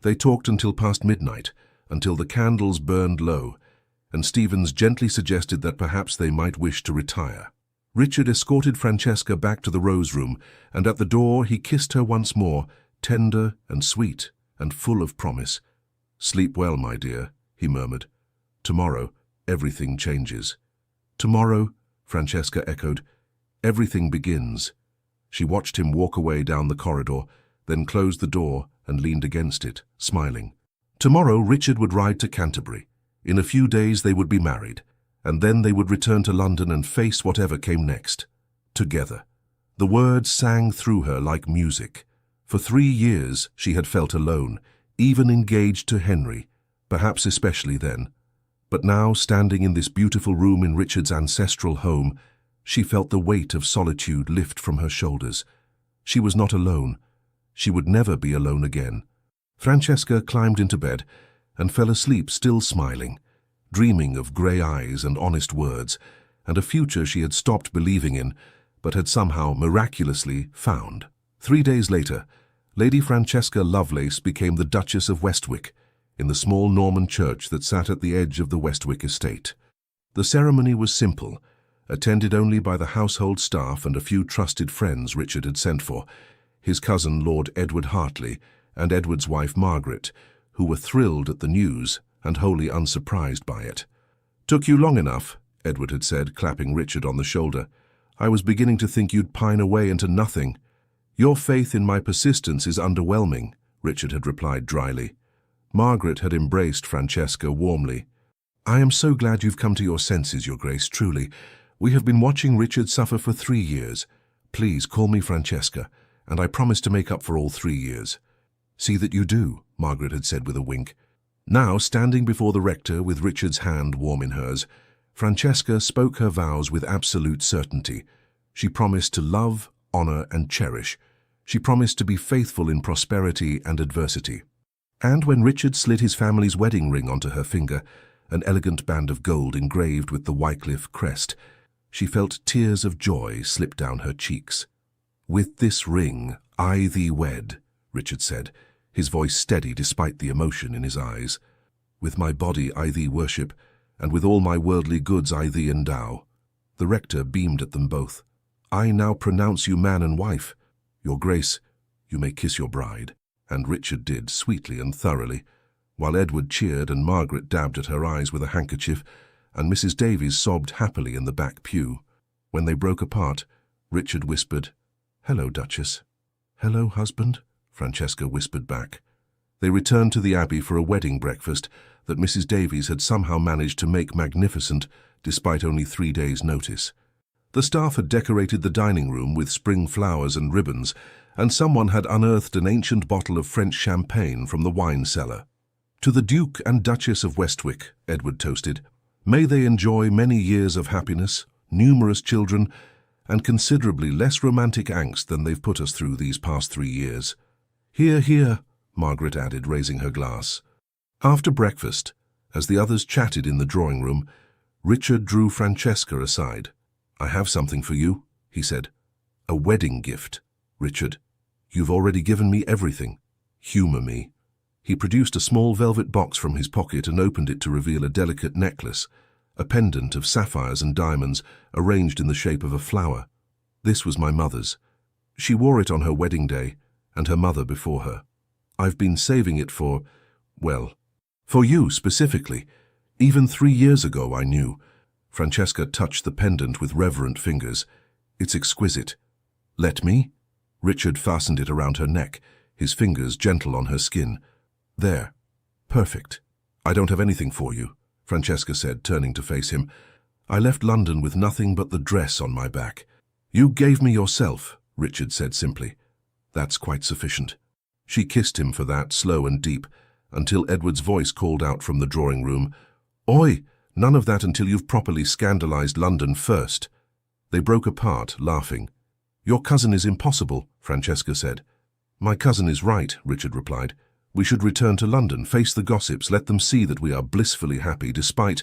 They talked until past midnight, until the candles burned low, and Stevens gently suggested that perhaps they might wish to retire. Richard escorted Francesca back to the Rose Room, and at the door he kissed her once more, tender and sweet and full of promise. Sleep well, my dear, he murmured. Tomorrow, everything changes. Tomorrow, Francesca echoed, everything begins. She watched him walk away down the corridor, then closed the door and leaned against it, smiling. Tomorrow Richard would ride to Canterbury. In a few days they would be married, and then they would return to London and face whatever came next. Together. The words sang through her like music. For 3 years she had felt alone, even engaged to Henry, perhaps especially then. But now, standing in this beautiful room in Richard's ancestral home, she felt the weight of solitude lift from her shoulders. She was not alone. She would never be alone again. Francesca climbed into bed and fell asleep still smiling, dreaming of grey eyes and honest words, and a future she had stopped believing in, but had somehow miraculously found. 3 days later, Lady Francesca Lovelace became the Duchess of Westwick, in the small Norman church that sat at the edge of the Westwick estate. The ceremony was simple, attended only by the household staff and a few trusted friends Richard had sent for, his cousin Lord Edward Hartley and Edward's wife Margaret, who were thrilled at the news and wholly unsurprised by it. "Took you long enough," Edward had said, clapping Richard on the shoulder. "I was beginning to think you'd pine away into nothing." "Your faith in my persistence is underwhelming," Richard had replied dryly. Margaret had embraced Francesca warmly. "I am so glad you've come to your senses, Your Grace, truly. We have been watching Richard suffer for 3 years. Please call me Francesca, and I promise to make up for all 3 years." "See that you do," Margaret had said with a wink. Now, standing before the rector with Richard's hand warm in hers, Francesca spoke her vows with absolute certainty. She promised to love, honor, and cherish. She promised to be faithful in prosperity and adversity. And when Richard slid his family's wedding ring onto her finger, an elegant band of gold engraved with the Wycliffe crest, she felt tears of joy slip down her cheeks. "With this ring, I thee wed," Richard said, his voice steady despite the emotion in his eyes. "With my body I thee worship, and with all my worldly goods I thee endow." The rector beamed at them both. "I now pronounce you man and wife. Your Grace, you may kiss your bride." And Richard did, sweetly and thoroughly, while Edward cheered and Margaret dabbed at her eyes with a handkerchief, and Mrs. Davies sobbed happily in the back pew. When they broke apart, Richard whispered, "Hello, Duchess." "Hello, husband," Francesca whispered back. They returned to the Abbey for a wedding breakfast that Mrs. Davies had somehow managed to make magnificent, despite only 3 days' notice. The staff had decorated the dining room with spring flowers and ribbons, and someone had unearthed an ancient bottle of French champagne from the wine cellar. "To the Duke and Duchess of Westwick," Edward toasted, "may they enjoy many years of happiness, numerous children, and considerably less romantic angst than they've put us through these past 3 years." "Hear, hear," Margaret added, raising her glass. After breakfast, as the others chatted in the drawing room, Richard drew Francesca aside. "I have something for you," he said. "A wedding gift. Richard, you've already given me everything. Humor me." He produced a small velvet box from his pocket and opened it to reveal a delicate necklace, a pendant of sapphires and diamonds arranged in the shape of a flower. "This was my mother's. She wore it on her wedding day, and her mother before her. I've been saving it for you specifically. Even 3 years ago I knew." Francesca touched the pendant with reverent fingers. "It's exquisite." "Let me?" Richard fastened it around her neck, his fingers gentle on her skin. "There. Perfect." "I don't have anything for you," Francesca said, turning to face him. "I left London with nothing but the dress on my back." "You gave me yourself," Richard said simply. "That's quite sufficient." She kissed him for that, slow and deep, until Edward's voice called out from the drawing room, "Oi, none of that until you've properly scandalized London first." They broke apart, laughing. "Your cousin is impossible," Francesca said. "My cousin is right," Richard replied. "We should return to London, face the gossips, let them see that we are blissfully happy despite,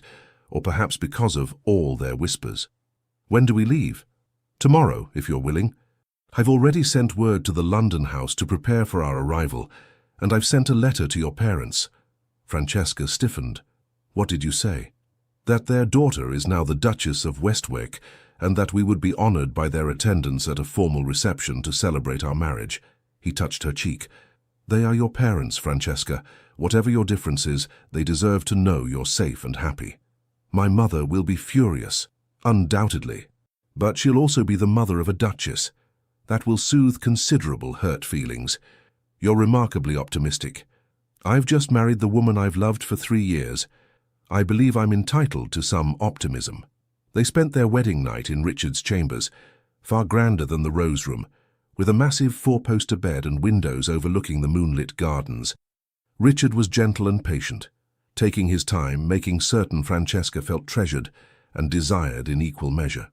or perhaps because of, all their whispers." "When do we leave?" "Tomorrow, if you're willing. I've already sent word to the London house to prepare for our arrival, and I've sent a letter to your parents." Francesca stiffened. "What did you say?" "That their daughter is now the Duchess of Westwick, and that we would be honored by their attendance at a formal reception to celebrate our marriage." He touched her cheek. "They are your parents, Francesca. Whatever your differences, they deserve to know you're safe and happy." "My mother will be furious, undoubtedly. But she'll also be the mother of a duchess. That will soothe considerable hurt feelings. You're remarkably optimistic. I've just married the woman I've loved for 3 years. I believe I'm entitled to some optimism." They spent their wedding night in Richard's chambers, far grander than the Rose Room, with a massive 4-poster bed and windows overlooking the moonlit gardens. Richard was gentle and patient, taking his time, making certain Francesca felt treasured and desired in equal measure.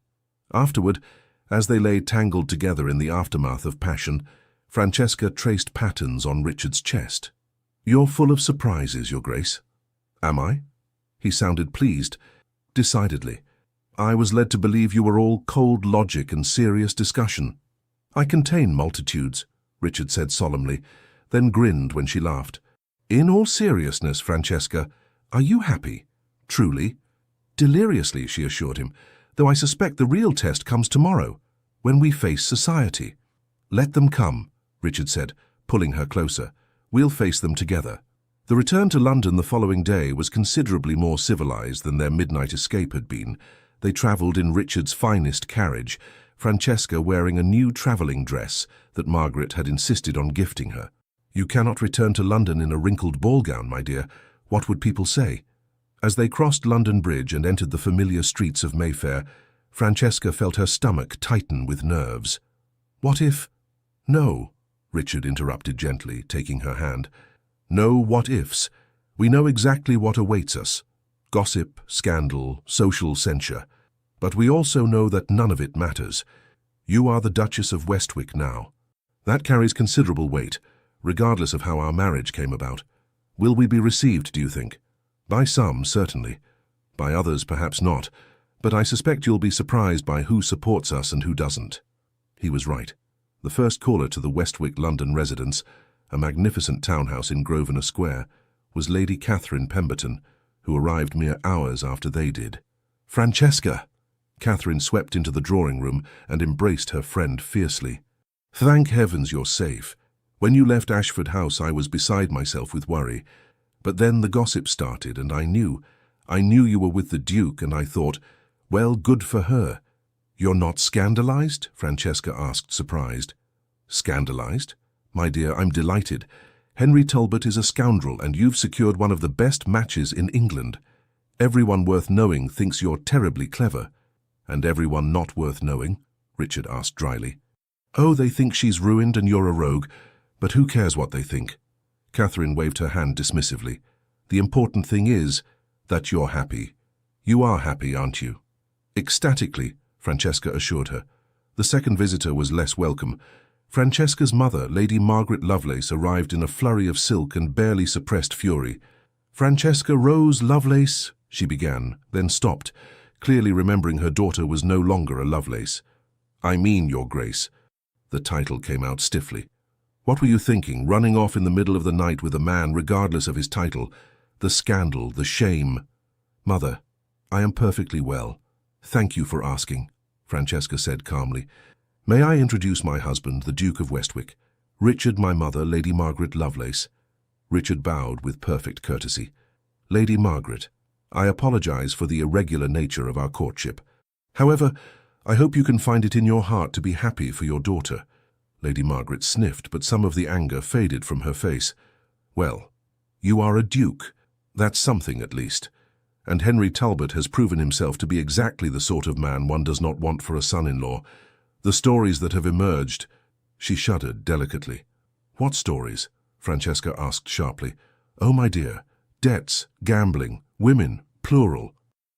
Afterward, as they lay tangled together in the aftermath of passion, Francesca traced patterns on Richard's chest. "You're full of surprises, Your Grace." "Am I?" He sounded pleased. "Decidedly. I was led to believe you were all cold logic and serious discussion." "I contain multitudes," Richard said solemnly, then grinned when she laughed. "In all seriousness, Francesca, are you happy? Truly?" "Deliriously," she assured him, "though I suspect the real test comes tomorrow, when we face society." "Let them come," Richard said, pulling her closer. "We'll face them together." The return to London the following day was considerably more civilized than their midnight escape had been. They travelled in Richard's finest carriage, Francesca wearing a new travelling dress that Margaret had insisted on gifting her. "You cannot return to London in a wrinkled ball gown, my dear. What would people say?" As they crossed London Bridge and entered the familiar streets of Mayfair, Francesca felt her stomach tighten with nerves. "What if—" "No," Richard interrupted gently, taking her hand. "No what-ifs. We know exactly what awaits us. Gossip, scandal, social censure. But we also know that none of it matters. You are the Duchess of Westwick now. That carries considerable weight, regardless of how our marriage came about. Will we be received, do you think? By some, certainly. By others, perhaps not. But I suspect you'll be surprised by who supports us and who doesn't." He was right. The first caller to the Westwick London residence, a magnificent townhouse in Grosvenor Square, was Lady Catherine Pemberton, who arrived mere hours after they did. "Francesca!" Catherine swept into the drawing-room and embraced her friend fiercely. "Thank heavens you're safe. When you left Ashford House I was beside myself with worry. But then the gossip started and I knew you were with the Duke, and I thought, well, good for her." "You're not scandalized?" Francesca asked, surprised. "Scandalized? My dear, I'm delighted. Henry Talbot is a scoundrel, and you've secured one of the best matches in England. Everyone worth knowing thinks you're terribly clever." "And everyone not worth knowing?" Richard asked dryly. "Oh, they think she's ruined and you're a rogue, but who cares what they think?" Catherine waved her hand dismissively. "The important thing is that you're happy. You are happy, aren't you?" "Ecstatically," Francesca assured her. The second visitor was less welcome. Francesca's mother, Lady Margaret Lovelace, arrived in a flurry of silk and barely suppressed fury. "Francesca Rose Lovelace," she began, then stopped, clearly remembering her daughter was no longer a Lovelace. "I mean, Your Grace." The title came out stiffly. "What were you thinking, running off in the middle of the night with a man regardless of his title? The scandal, the shame." "Mother, I am perfectly well. Thank you for asking," Francesca said calmly. "May I introduce my husband, the Duke of Westwick? Richard, my mother, Lady Margaret Lovelace." Richard bowed with perfect courtesy. "Lady Margaret, I apologize for the irregular nature of our courtship. However, I hope you can find it in your heart to be happy for your daughter." Lady Margaret sniffed, but some of the anger faded from her face. "Well, you are a duke. That's something, at least. And Henry Talbot has proven himself to be exactly the sort of man one does not want for a son-in-law. The stories that have emerged—" She shuddered delicately. "What stories?" Francesca asked sharply. "Oh, my dear, debts, gambling, women, plural.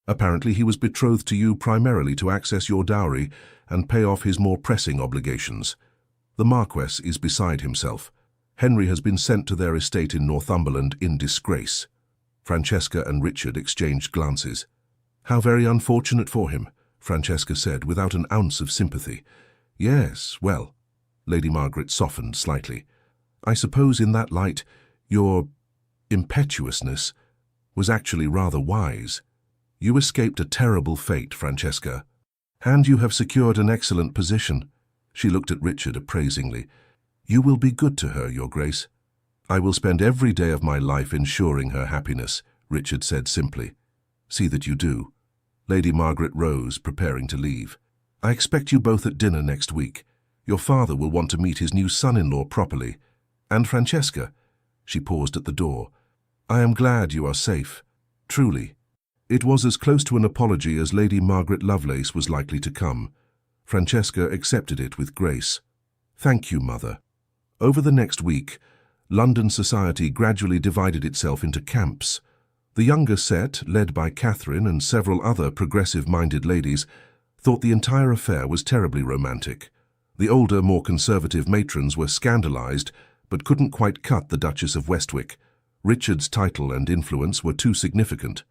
Apparently he was betrothed to you primarily to access your dowry and pay off his more pressing obligations. The Marquess is beside himself. Henry has been sent to their estate in Northumberland in disgrace." Francesca and Richard exchanged glances. "How very unfortunate for him," Francesca said without an ounce of sympathy. "Yes, well," Lady Margaret softened slightly. "I suppose in that light your impetuousness was actually rather wise. You escaped a terrible fate, Francesca. And you have secured an excellent position." She looked at Richard appraisingly. "You will be good to her, Your Grace." "I will spend every day of my life ensuring her happiness," Richard said simply. "See that you do." Lady Margaret rose, preparing to leave. "I expect you both at dinner next week. Your father will want to meet his new son-in-law properly. And Francesca," she paused at the door, "I am glad you are safe. Truly." It was as close to an apology as Lady Margaret Lovelace was likely to come. Francesca accepted it with grace. "Thank you, Mother." Over the next week, London society gradually divided itself into camps. The younger set, led by Catherine and several other progressive-minded ladies, thought the entire affair was terribly romantic. The older, more conservative matrons were scandalized, but couldn't quite cut the Duchess of Westwick. Richard's title and influence were too significant.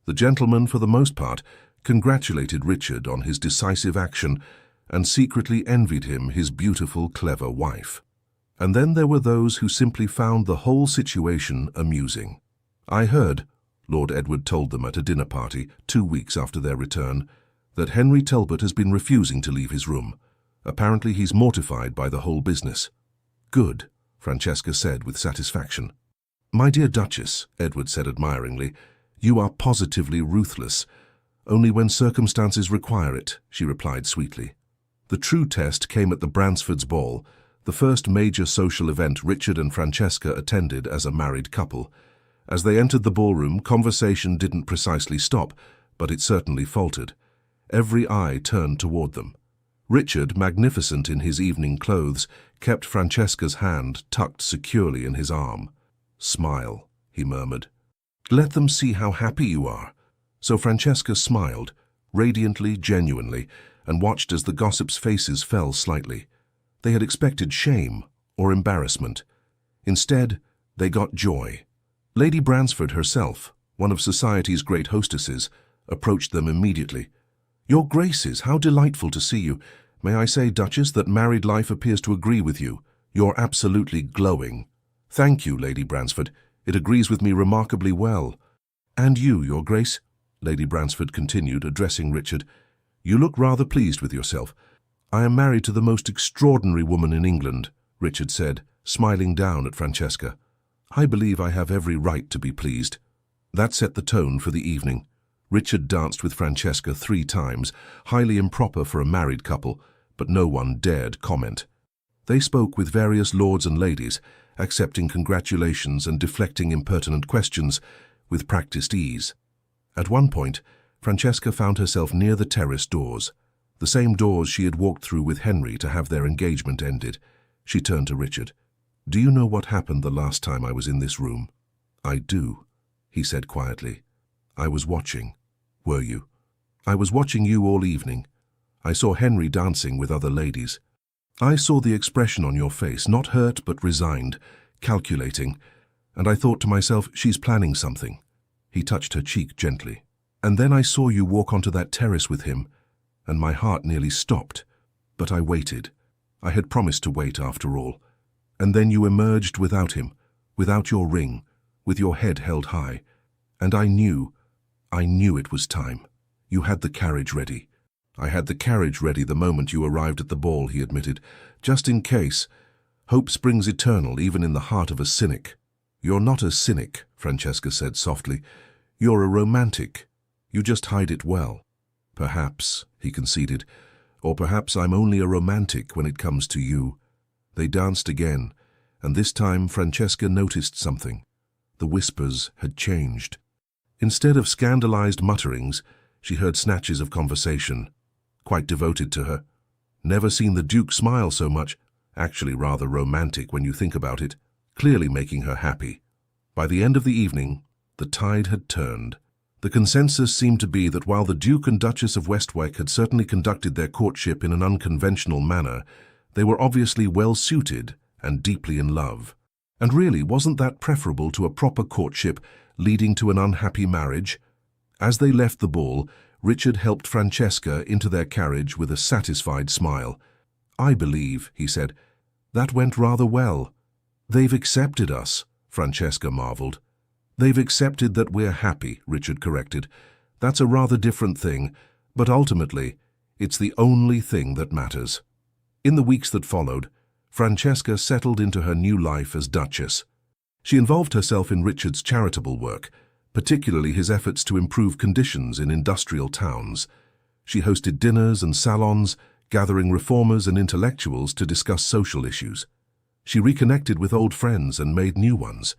The gentlemen, for the most part, congratulated Richard on his decisive action and secretly envied him his beautiful, clever wife. And then there were those who simply found the whole situation amusing. "I heard," Lord Edward told them at a dinner party 2 weeks after their return, "that Henry Talbot has been refusing to leave his room. Apparently he's mortified by the whole business." "Good," Francesca said with satisfaction. "My dear Duchess," Edward said admiringly, "you are positively ruthless. Only when circumstances require it," she replied sweetly. The true test came at the Bransfords' ball, the first major social event Richard and Francesca attended as a married couple. As they entered the ballroom, conversation didn't precisely stop, but it certainly faltered. Every eye turned toward them. Richard, magnificent in his evening clothes, kept Francesca's hand tucked securely in his arm. "Smile," he murmured. "Let them see how happy you are." So Francesca smiled, radiantly, genuinely, and watched as the gossips' faces fell slightly. They had expected shame or embarrassment. Instead, they got joy. Lady Bransford herself, one of society's great hostesses, approached them immediately. "Your Graces, how delightful to see you. May I say, Duchess, that married life appears to agree with you. You're absolutely glowing." "Thank you, Lady Bransford. It agrees with me remarkably well." "And you, Your Grace," Lady Bransford continued, addressing Richard. "You look rather pleased with yourself." "I am married to the most extraordinary woman in England," Richard said, smiling down at Francesca. "I believe I have every right to be pleased." That set the tone for the evening. Richard danced with Francesca 3 times, highly improper for a married couple, but no one dared comment. They spoke with various lords and ladies, accepting congratulations and deflecting impertinent questions with practiced ease. At one point, Francesca found herself near the terrace doors, the same doors she had walked through with Henry to have their engagement ended. She turned to Richard. "Do you know what happened the last time I was in this room?" "I do," he said quietly. "I was watching." "Were you?" "I was watching you all evening. I saw Henry dancing with other ladies. I saw the expression on your face, not hurt but resigned, calculating, and I thought to myself, she's planning something." He touched her cheek gently. "And then I saw you walk onto that terrace with him, and my heart nearly stopped. But I waited. I had promised to wait after all. And then you emerged without him, without your ring, with your head held high. And I knew it was time. You had the carriage ready." "I had the carriage ready the moment you arrived at the ball," he admitted. "Just in case. Hope springs eternal even in the heart of a cynic." "You're not a cynic," Francesca said softly. "You're a romantic. You just hide it well." "Perhaps," he conceded. "Or perhaps I'm only a romantic when it comes to you." They danced again, and this time Francesca noticed something. The whispers had changed. Instead of scandalized mutterings, she heard snatches of conversation, quite devoted to her. Never seen the Duke smile so much, actually rather romantic when you think about it, clearly making her happy. By the end of the evening, the tide had turned. The consensus seemed to be that while the Duke and Duchess of Westwyck had certainly conducted their courtship in an unconventional manner, they were obviously well-suited and deeply in love. And really, wasn't that preferable to a proper courtship leading to an unhappy marriage? As they left the ball, Richard helped Francesca into their carriage with a satisfied smile. "I believe," he said, "that went rather well." "They've accepted us," Francesca marveled. "They've accepted that we're happy," Richard corrected. "That's a rather different thing, but ultimately, it's the only thing that matters." In the weeks that followed, Francesca settled into her new life as Duchess. She involved herself in Richard's charitable work, particularly his efforts to improve conditions in industrial towns. She hosted dinners and salons, gathering reformers and intellectuals to discuss social issues. She reconnected with old friends and made new ones.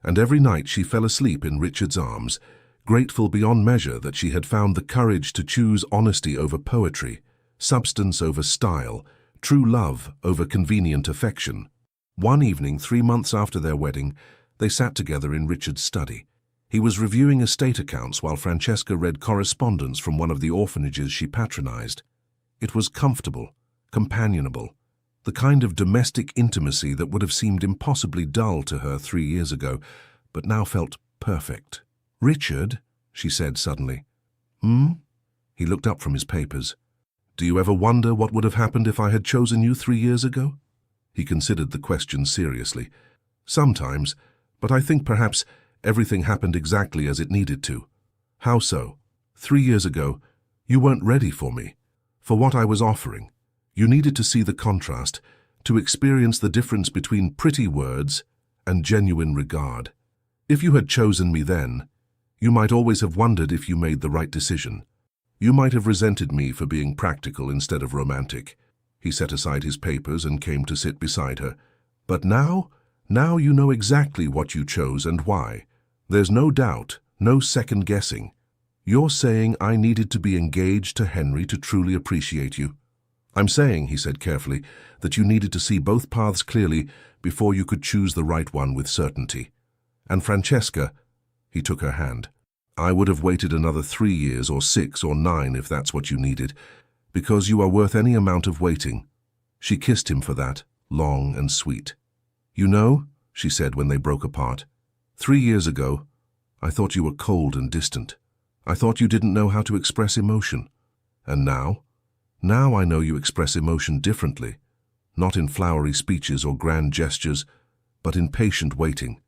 And every night she fell asleep in Richard's arms, grateful beyond measure that she had found the courage to choose honesty over poetry, substance over style, true love over convenient affection. One evening, 3 months after their wedding, they sat together in Richard's study. He was reviewing estate accounts while Francesca read correspondence from one of the orphanages she patronized. It was comfortable, companionable, the kind of domestic intimacy that would have seemed impossibly dull to her 3 years ago, but now felt perfect. "Richard," she said suddenly. "Hmm?" He looked up from his papers. "Do you ever wonder what would have happened if I had chosen you 3 years ago?" He considered the question seriously. "Sometimes, but I think perhaps everything happened exactly as it needed to." "How so?" 3 years ago, you weren't ready for me, for what I was offering. You needed to see the contrast, to experience the difference between pretty words and genuine regard. If you had chosen me then, you might always have wondered if you made the right decision. You might have resented me for being practical instead of romantic. He set aside his papers and came to sit beside her. But now you know exactly what you chose and why. There's no doubt, no second guessing. You're saying I needed to be engaged to Henry to truly appreciate you. I'm saying, he said carefully, that you needed to see both paths clearly before you could choose the right one with certainty. And Francesca, he took her hand, I would have waited another 3 years or 6 or 9 if that's what you needed, because you are worth any amount of waiting. She kissed him for that, long and sweet. You know, she said when they broke apart, 3 years ago, I thought you were cold and distant. I thought you didn't know how to express emotion. And now I know you express emotion differently, not in flowery speeches or grand gestures, but in patient waiting,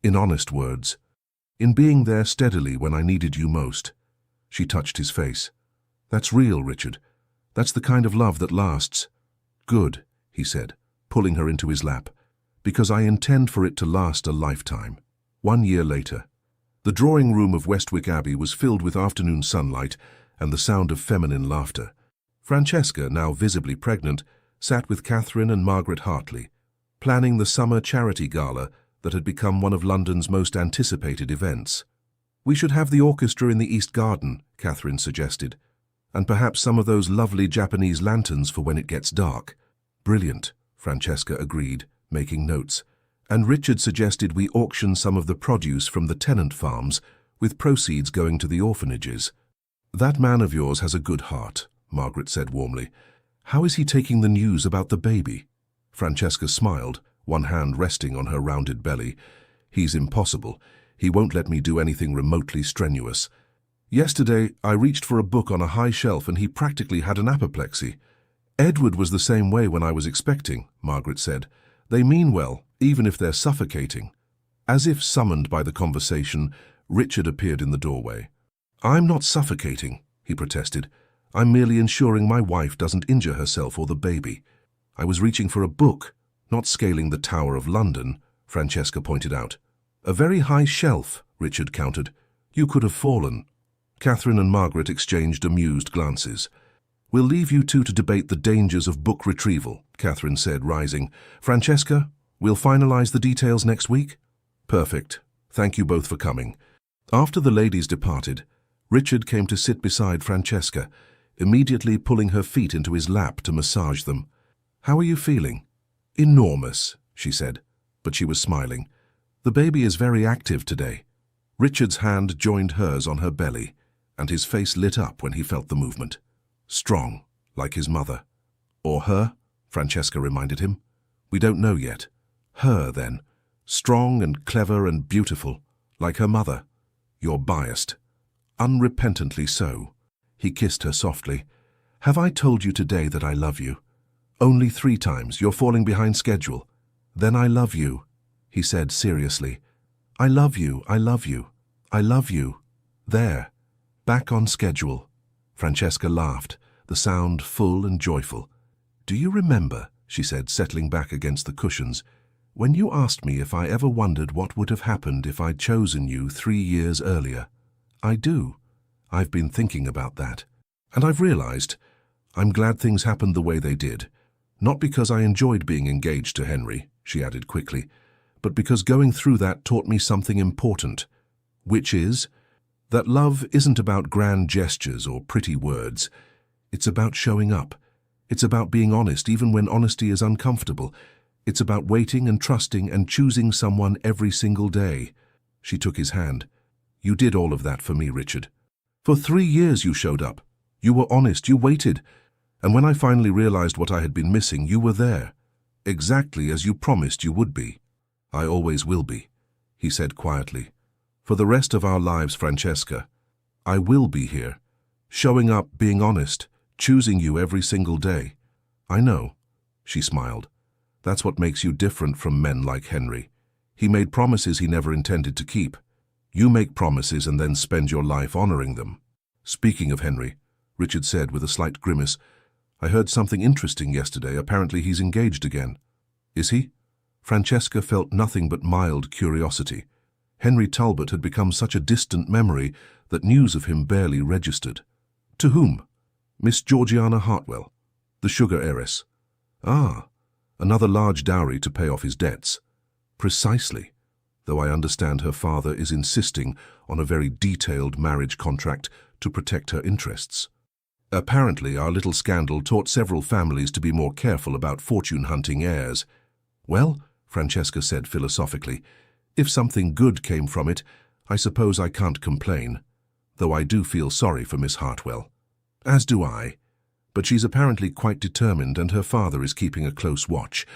in honest words, in being there steadily when I needed you most. She touched his face. That's real, Richard. That's the kind of love that lasts. Good, he said, pulling her into his lap, because I intend for it to last a lifetime. 1 year later, the drawing room of Westwick Abbey was filled with afternoon sunlight and the sound of feminine laughter. Francesca, now visibly pregnant, sat with Catherine and Margaret Hartley, planning the summer charity gala that had become one of London's most anticipated events. We should have the orchestra in the East Garden, Catherine suggested, and perhaps some of those lovely Japanese lanterns for when it gets dark. Brilliant, Francesca agreed, making notes, and Richard suggested we auction some of the produce from the tenant farms, with proceeds going to the orphanages. That man of yours has a good heart, Margaret said warmly. How is he taking the news about the baby? Francesca smiled, one hand resting on her rounded belly. He's impossible. He won't let me do anything remotely strenuous. Yesterday, I reached for a book on a high shelf and he practically had an apoplexy. Edward was the same way when I was expecting, Margaret said. They mean well, even if they're suffocating. As if summoned by the conversation, Richard appeared in the doorway. I'm not suffocating, he protested. I'm merely ensuring my wife doesn't injure herself or the baby. I was reaching for a book, not scaling the Tower of London, Francesca pointed out. A very high shelf, Richard countered. You could have fallen. Catherine and Margaret exchanged amused glances. We'll leave you two to debate the dangers of book retrieval, Catherine said, rising. Francesca, we'll finalize the details next week? Perfect. Thank you both for coming. After the ladies departed, Richard came to sit beside Francesca, immediately pulling her feet into his lap to massage them. How are you feeling? Enormous, she said, but she was smiling. The baby is very active today. Richard's hand joined hers on her belly, and his face lit up when he felt the movement. Strong, like his mother. Or her, Francesca reminded him. We don't know yet. Her, then. Strong and clever and beautiful, like her mother. You're biased. Unrepentantly so. He kissed her softly. Have I told you today that I love you? Only 3 times. You're falling behind schedule. Then I love you, he said seriously. I love you, I love you, I love you. There. Back on schedule. Francesca laughed, the sound full and joyful. Do you remember, she said, settling back against the cushions, when you asked me if I ever wondered what would have happened if I'd chosen you 3 years earlier? I do. I've been thinking about that. And I've realized I'm glad things happened the way they did. Not because I enjoyed being engaged to Henry, she added quickly, but because going through that taught me something important, which is that love isn't about grand gestures or pretty words. It's about showing up. It's about being honest even when honesty is uncomfortable. It's about waiting and trusting and choosing someone every single day. She took his hand. You did all of that for me, Richard. For 3 years you showed up. You were honest, you waited. And when I finally realized what I had been missing, you were there. Exactly as you promised you would be. I always will be, he said quietly. For the rest of our lives, Francesca, I will be here, showing up, being honest, choosing you every single day. I know, she smiled. That's what makes you different from men like Henry. He made promises he never intended to keep. You make promises and then spend your life honoring them. Speaking of Henry, Richard said with a slight grimace, I heard something interesting yesterday. Apparently he's engaged again. Is he? Francesca felt nothing but mild curiosity. Henry Talbot had become such a distant memory that news of him barely registered. To whom? Miss Georgiana Hartwell, the sugar heiress. Ah, another large dowry to pay off his debts. Precisely, though I understand her father is insisting on a very detailed marriage contract to protect her interests. Apparently, our little scandal taught several families to be more careful about fortune-hunting heirs. Well, Francesca said philosophically, if something good came from it, I suppose I can't complain, though I do feel sorry for Miss Hartwell. As do I. But she's apparently quite determined and her father is keeping a close watch.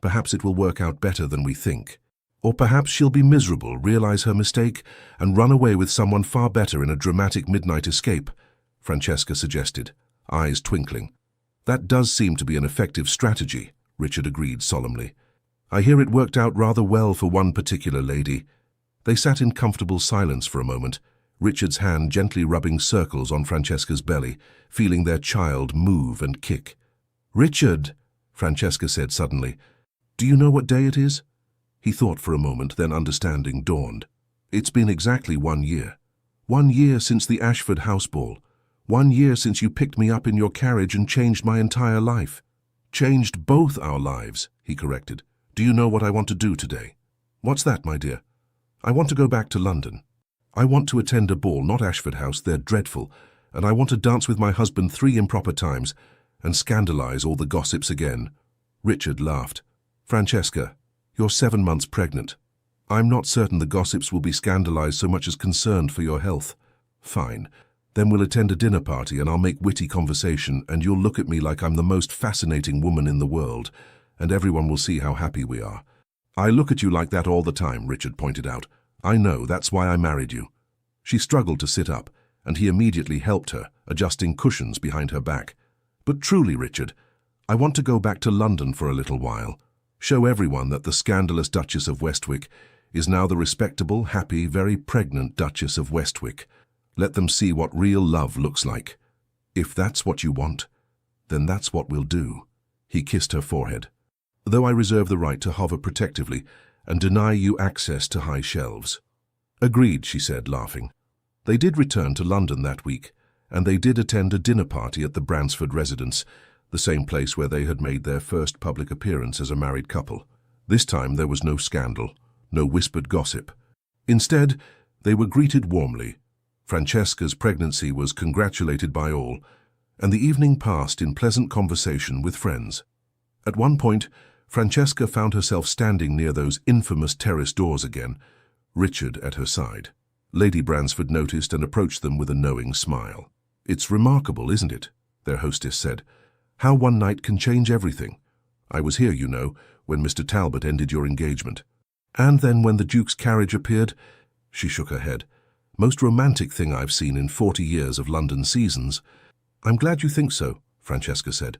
Perhaps it will work out better than we think. Or perhaps she'll be miserable, realize her mistake, and run away with someone far better in a dramatic midnight escape, Francesca suggested, eyes twinkling. That does seem to be an effective strategy, Richard agreed solemnly. I hear it worked out rather well for one particular lady. They sat in comfortable silence for a moment, Richard's hand gently rubbing circles on Francesca's belly, feeling their child move and kick. Richard, Francesca said suddenly, do you know what day it is? He thought for a moment, then understanding dawned. It's been exactly 1 year. 1 year since the Ashford house ball. 1 year since you picked me up in your carriage and changed my entire life. Changed both our lives, he corrected. Do you know what I want to do today? What's that, my dear? I want to go back to London. I want to attend a ball, not Ashford House, they're dreadful, and I want to dance with my husband 3 improper times and scandalize all the gossips again. Richard laughed. Francesca, you're 7 months pregnant. I'm not certain the gossips will be scandalized so much as concerned for your health. Fine. Then we'll attend a dinner party and I'll make witty conversation and you'll look at me like I'm the most fascinating woman in the world, and everyone will see how happy we are. I look at you like that all the time, Richard pointed out. I know, that's why I married you. She struggled to sit up, and he immediately helped her, adjusting cushions behind her back. But truly, Richard, I want to go back to London for a little while. Show everyone that the scandalous Duchess of Westwick is now the respectable, happy, very pregnant Duchess of Westwick. Let them see what real love looks like. If that's what you want, then that's what we'll do. He kissed her forehead. Though I reserve the right to hover protectively and deny you access to high shelves. Agreed, she said, laughing. They did return to London that week, and they did attend a dinner party at the Bransford residence, the same place where they had made their first public appearance as a married couple. This time there was no scandal, no whispered gossip. Instead, they were greeted warmly. Francesca's pregnancy was congratulated by all, and the evening passed in pleasant conversation with friends. At one point, Francesca found herself standing near those infamous terrace doors again, Richard at her side. Lady Bransford noticed and approached them with a knowing smile. It's remarkable, isn't it? Their hostess said. How one night can change everything. I was here, you know, when Mr. Talbot ended your engagement. And then when the Duke's carriage appeared, she shook her head. Most romantic thing I've seen in 40 years of London seasons. I'm glad you think so, Francesca said.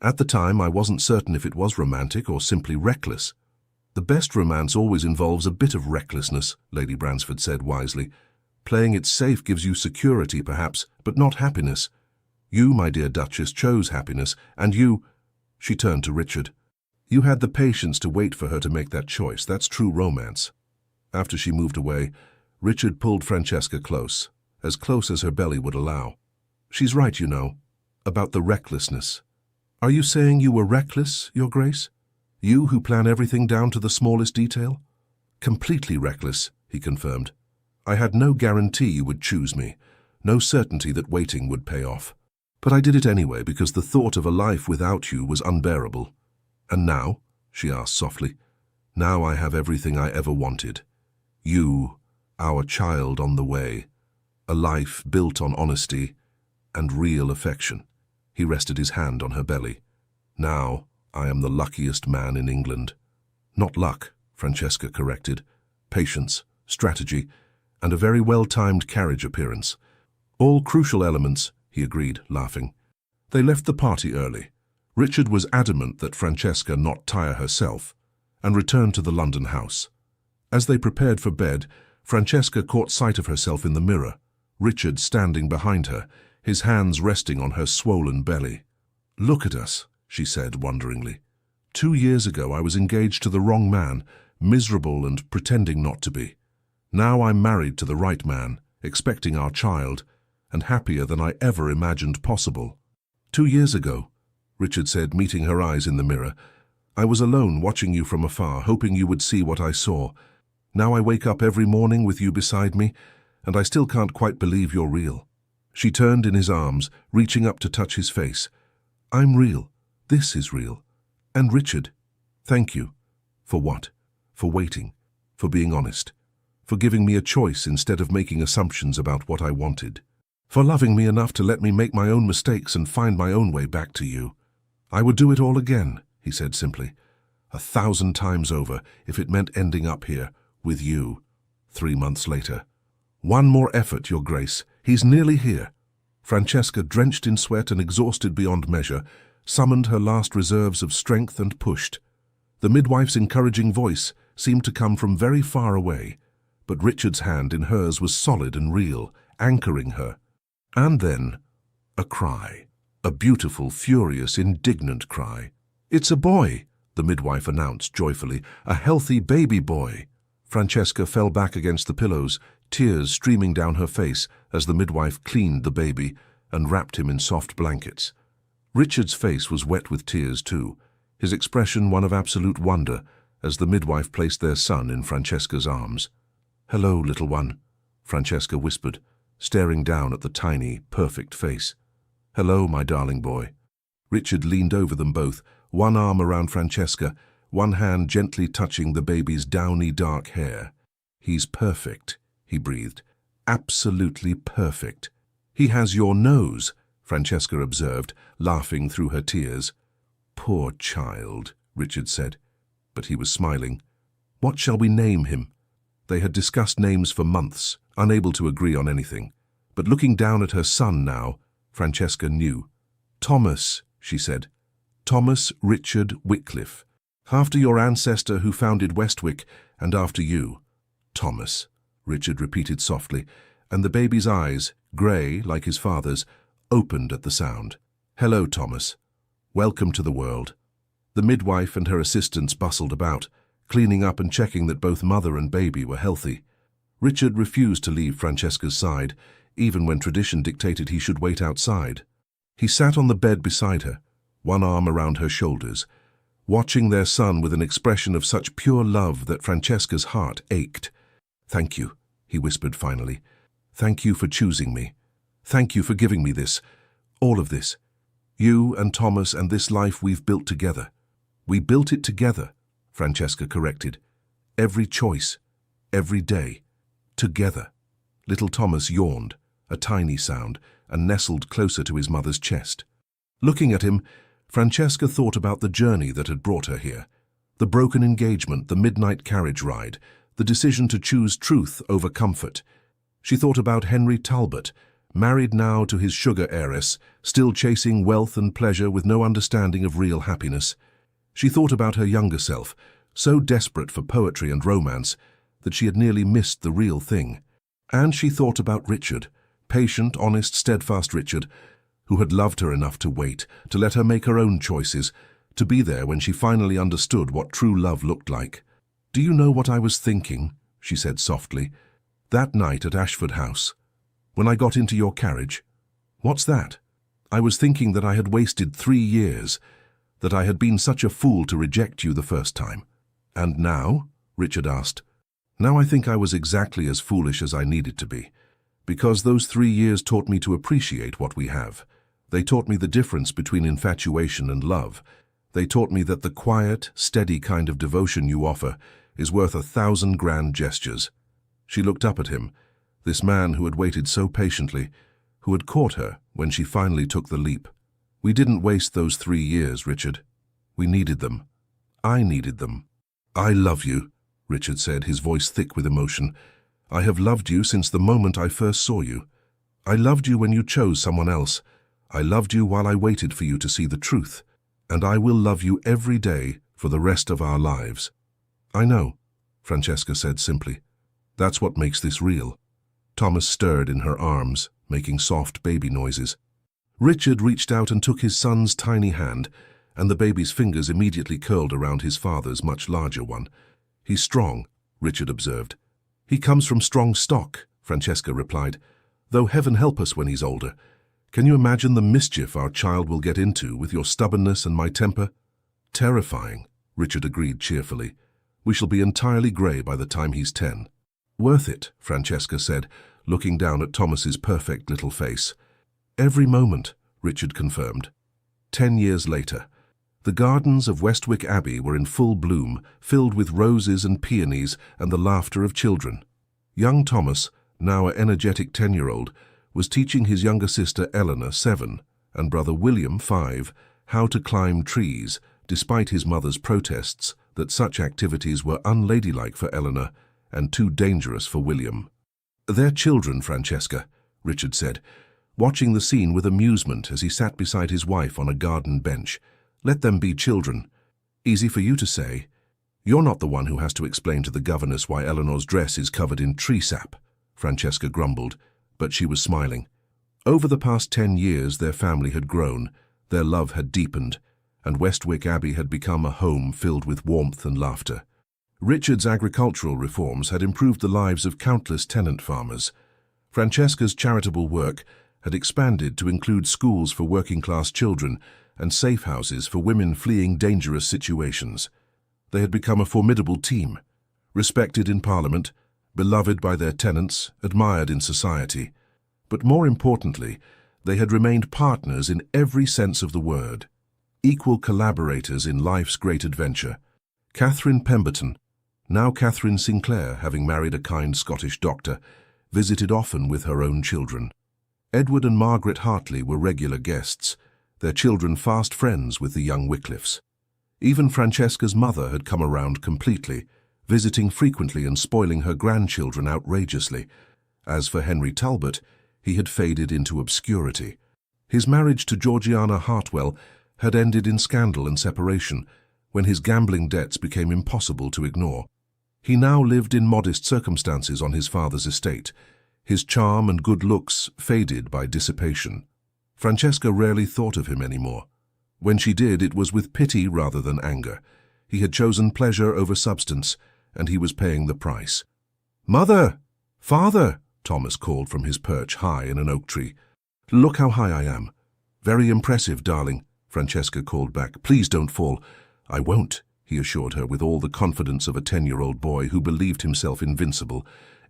At the time, I wasn't certain if it was romantic or simply reckless. The best romance always involves a bit of recklessness, Lady Bransford said wisely. Playing it safe gives you security, perhaps, but not happiness. You, my dear Duchess, chose happiness, and you— She turned to Richard. You had the patience to wait for her to make that choice. That's true romance. After she moved away, Richard pulled Francesca close as her belly would allow. She's right, you know, about the recklessness. Are you saying you were reckless, Your Grace? You who plan everything down to the smallest detail? Completely reckless, he confirmed. I had no guarantee you would choose me, no certainty that waiting would pay off. But I did it anyway because the thought of a life without you was unbearable. And now, she asked softly, now I have everything I ever wanted. You, our child on the way, a life built on honesty and real affection. He rested his hand on her belly. Now I am the luckiest man in England. Not luck, Francesca corrected. Patience, strategy, and a very well-timed carriage appearance. All crucial elements, he agreed, laughing. They left the party early. Richard was adamant that Francesca not tire herself, and returned to the London house. As they prepared for bed, Francesca caught sight of herself in the mirror, Richard standing behind her, his hands resting on her swollen belly. Look at us, she said wonderingly. 2 years ago I was engaged to the wrong man, miserable and pretending not to be. Now I'm married to the right man, expecting our child, and happier than I ever imagined possible. 2 years ago, Richard said, meeting her eyes in the mirror, I was alone watching you from afar, hoping you would see what I saw. Now I wake up every morning with you beside me, and I still can't quite believe you're real. She turned in his arms, reaching up to touch his face. I'm real. This is real. And Richard, thank you. For what? For waiting. For being honest. For giving me a choice instead of making assumptions about what I wanted. For loving me enough to let me make my own mistakes and find my own way back to you. I would do it all again, he said simply. 1,000 times over, if it meant ending up here, with you. 3 months later. One more effort, Your Grace. He's nearly here. Francesca, drenched in sweat and exhausted beyond measure, summoned her last reserves of strength and pushed. The midwife's encouraging voice seemed to come from very far away, but Richard's hand in hers was solid and real, anchoring her. And then, a cry. A beautiful, furious, indignant cry. It's a boy, the midwife announced joyfully. A healthy baby boy. Francesca fell back against the pillows, tears streaming down her face as the midwife cleaned the baby and wrapped him in soft blankets. Richard's face was wet with tears too, his expression one of absolute wonder as the midwife placed their son in Francesca's arms. Hello, little one, Francesca whispered, staring down at the tiny, perfect face. Hello, my darling boy. Richard leaned over them both, one arm around Francesca, one hand gently touching the baby's downy dark hair. He's perfect, he breathed. Absolutely perfect. He has your nose, Francesca observed, laughing through her tears. Poor child, Richard said, but he was smiling. What shall we name him? They had discussed names for months, unable to agree on anything. But looking down at her son now, Francesca knew. Thomas, she said. Thomas Richard Wycliffe. After your ancestor who founded Westwick, and after you. Thomas, Richard repeated softly, and the baby's eyes, grey like his father's, opened at the sound. Hello, Thomas. Welcome to the world. The midwife and her assistants bustled about, cleaning up and checking that both mother and baby were healthy. Richard refused to leave Francesca's side, even when tradition dictated he should wait outside. He sat on the bed beside her, one arm around her shoulders, watching their son with an expression of such pure love that Francesca's heart ached. Thank you, he whispered finally. Thank you for choosing me. Thank you for giving me this, all of this. You and Thomas and this life we've built together. We built it together, Francesca corrected. Every choice, every day, together. Little Thomas yawned, a tiny sound, and nestled closer to his mother's chest. Looking at him, Francesca thought about the journey that had brought her here. The broken engagement, the midnight carriage ride, the decision to choose truth over comfort. She thought about Henry Talbot, married now to his sugar heiress, still chasing wealth and pleasure with no understanding of real happiness. She thought about her younger self, so desperate for poetry and romance that she had nearly missed the real thing. And she thought about Richard, patient, honest, steadfast Richard, who had loved her enough to wait, to let her make her own choices, to be there when she finally understood what true love looked like. Do you know what I was thinking? She said softly. That night at Ashford House, when I got into your carriage. What's that? I was thinking that I had wasted 3 years, that I had been such a fool to reject you the first time. And now? Richard asked. Now I think I was exactly as foolish as I needed to be, because those 3 years taught me to appreciate what we have. They taught me the difference between infatuation and love. They taught me that the quiet, steady kind of devotion you offer is worth 1,000 grand gestures. She looked up at him, this man who had waited so patiently, who had caught her when she finally took the leap. We didn't waste those 3 years, Richard. We needed them. I needed them. I love you, Richard said, his voice thick with emotion. I have loved you since the moment I first saw you. I loved you when you chose someone else. I loved you while I waited for you to see the truth. And I will love you every day for the rest of our lives. I know, Francesca said simply. That's what makes this real. Thomas stirred in her arms, making soft baby noises. Richard reached out and took his son's tiny hand, and the baby's fingers immediately curled around his father's much larger one. He's strong, Richard observed. He comes from strong stock, Francesca replied, though heaven help us when he's older. Can you imagine the mischief our child will get into with your stubbornness and my temper? Terrifying, Richard agreed cheerfully. We shall be entirely grey by the time he's 10. Worth it, Francesca said, looking down at Thomas's perfect little face. Every moment, Richard confirmed. 10 years later, the gardens of Westwick Abbey were in full bloom, filled with roses and peonies and the laughter of children. Young Thomas, now an energetic 10-year-old, was teaching his younger sister Eleanor, 7, and brother William, 5, how to climb trees, despite his mother's protests that such activities were unladylike for Eleanor and too dangerous for William. "They're children, Francesca," Richard said, watching the scene with amusement as he sat beside his wife on a garden bench. "Let them be children. Easy for you to say. You're not the one who has to explain to the governess why Eleanor's dress is covered in tree sap," Francesca grumbled, but she was smiling. Over the past 10 years their family had grown, their love had deepened, and Westwick Abbey had become a home filled with warmth and laughter. Richard's agricultural reforms had improved the lives of countless tenant farmers. Francesca's charitable work had expanded to include schools for working-class children and safe houses for women fleeing dangerous situations. They had become a formidable team, respected in Parliament, beloved by their tenants, admired in society. But more importantly, they had remained partners in every sense of the word, equal collaborators in life's great adventure. Catherine Pemberton, now Catherine Sinclair, having married a kind Scottish doctor, visited often with her own children. Edward and Margaret Hartley were regular guests, their children fast friends with the young Wycliffes. Even Francesca's mother had come around completely, visiting frequently and spoiling her grandchildren outrageously. As for Henry Talbot, he had faded into obscurity. His marriage to Georgiana Hartwell had ended in scandal and separation, when his gambling debts became impossible to ignore. He now lived in modest circumstances on his father's estate. His charm and good looks faded by dissipation. Francesca rarely thought of him anymore. When she did, it was with pity rather than anger. He had chosen pleasure over substance, and he was paying the price. "Mother! Father!" Thomas called from his perch high in an oak tree. "Look how high I am." "Very impressive, darling," Francesca called back. "Please don't fall." "I won't," he assured her with all the confidence of a 10-year-old boy who believed himself invincible.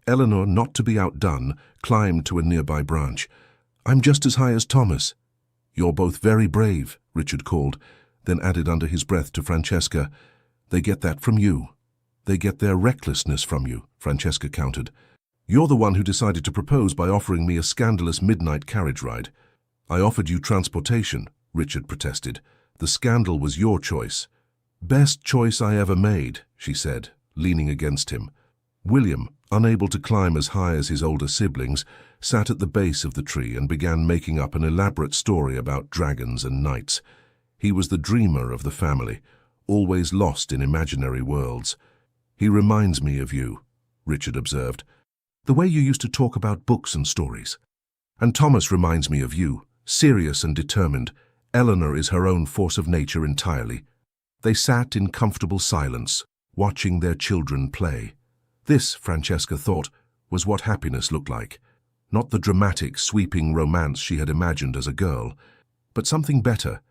Eleanor, not to be outdone, climbed to a nearby branch. "I'm just as high as Thomas." "You're both very brave," Richard called, then added under his breath to Francesca, "They get that from you." "They get their recklessness from you," Francesca countered. "You're the one who decided to propose by offering me a scandalous midnight carriage ride." "I offered you transportation," Richard protested. "The scandal was your choice." "Best choice I ever made," she said, leaning against him. William, unable to climb as high as his older siblings, sat at the base of the tree and began making up an elaborate story about dragons and knights. He was the dreamer of the family, always lost in imaginary worlds. "He reminds me of you," Richard observed. "The way you used to talk about books and stories. And Thomas reminds me of you, serious and determined. Eleanor is her own force of nature entirely." They sat in comfortable silence, watching their children play. This, Francesca thought, was what happiness looked like. Not the dramatic, sweeping romance she had imagined as a girl, but something better.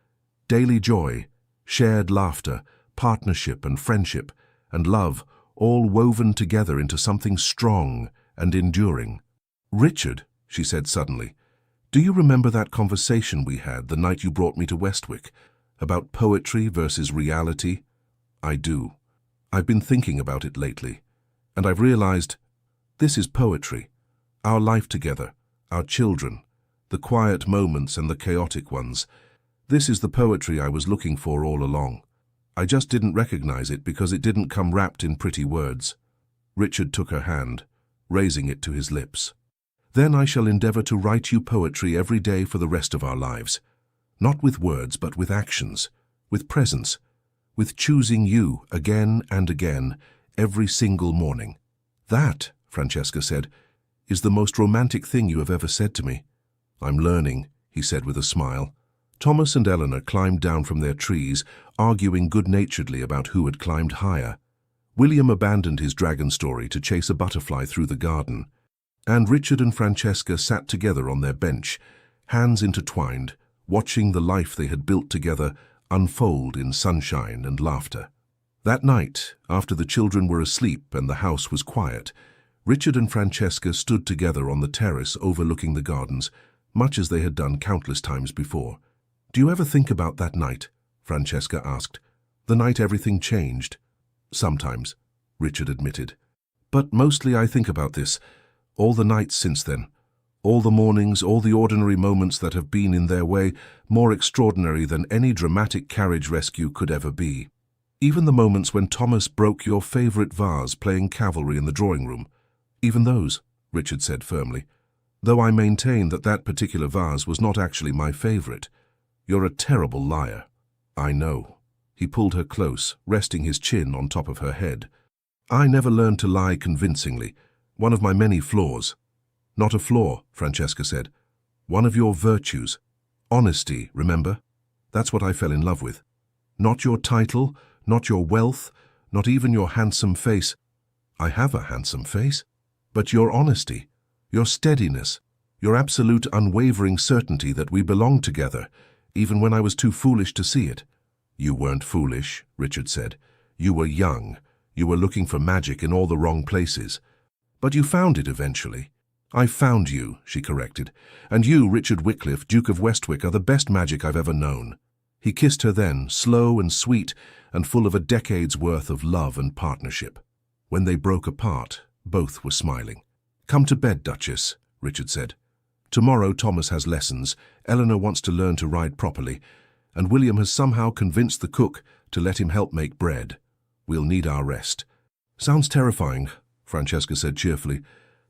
Daily joy, shared laughter, partnership and friendship, and love, all woven together into something strong and enduring. "Richard," she said suddenly, "do you remember that conversation we had the night you brought me to Westwick, about poetry versus reality?" "I do. I've been thinking about it lately, and I've realized this is poetry. Our life together, our children, the quiet moments and the chaotic ones. This is the poetry I was looking for all along. I just didn't recognize it because it didn't come wrapped in pretty words." Richard took her hand, raising it to his lips. "Then I shall endeavor to write you poetry every day for the rest of our lives. Not with words, but with actions, with presence, with choosing you again and again, every single morning." "That," Francesca said, "is the most romantic thing you have ever said to me." "I'm learning," he said with a smile. Thomas and Eleanor climbed down from their trees, arguing good-naturedly about who had climbed higher. William abandoned his dragon story to chase a butterfly through the garden, and Richard and Francesca sat together on their bench, hands intertwined, watching the life they had built together unfold in sunshine and laughter. That night, after the children were asleep and the house was quiet, Richard and Francesca stood together on the terrace overlooking the gardens, much as they had done countless times before. "Do you ever think about that night?" Francesca asked. "The night everything changed?" "Sometimes," Richard admitted. "But mostly I think about this, all the nights since then, all the mornings, all the ordinary moments that have been in their way more extraordinary than any dramatic carriage rescue could ever be. Even the moments when Thomas broke your favorite vase playing cavalry in the drawing room. Even those," Richard said firmly, "though I maintain that that particular vase was not actually my favorite. You're a terrible liar." "I know." He pulled her close, resting his chin on top of her head. "I never learned to lie convincingly, one of my many flaws." "Not a flaw," Francesca said. "One of your virtues. Honesty, remember? That's what I fell in love with. Not your title, not your wealth, not even your handsome face. I have a handsome face. But your honesty, your steadiness, your absolute unwavering certainty that we belong together, even when I was too foolish to see it." "You weren't foolish," Richard said. "You were young. You were looking for magic in all the wrong places. But you found it eventually." "I found you," she corrected. "And you, Richard Wycliffe, Duke of Westwick, are the best magic I've ever known." He kissed her then, slow and sweet, and full of a decade's worth of love and partnership. When they broke apart, both were smiling. "Come to bed, Duchess," Richard said. "Tomorrow Thomas has lessons, Eleanor wants to learn to ride properly, and William has somehow convinced the cook to let him help make bread. We'll need our rest." "Sounds terrifying," Francesca said cheerfully.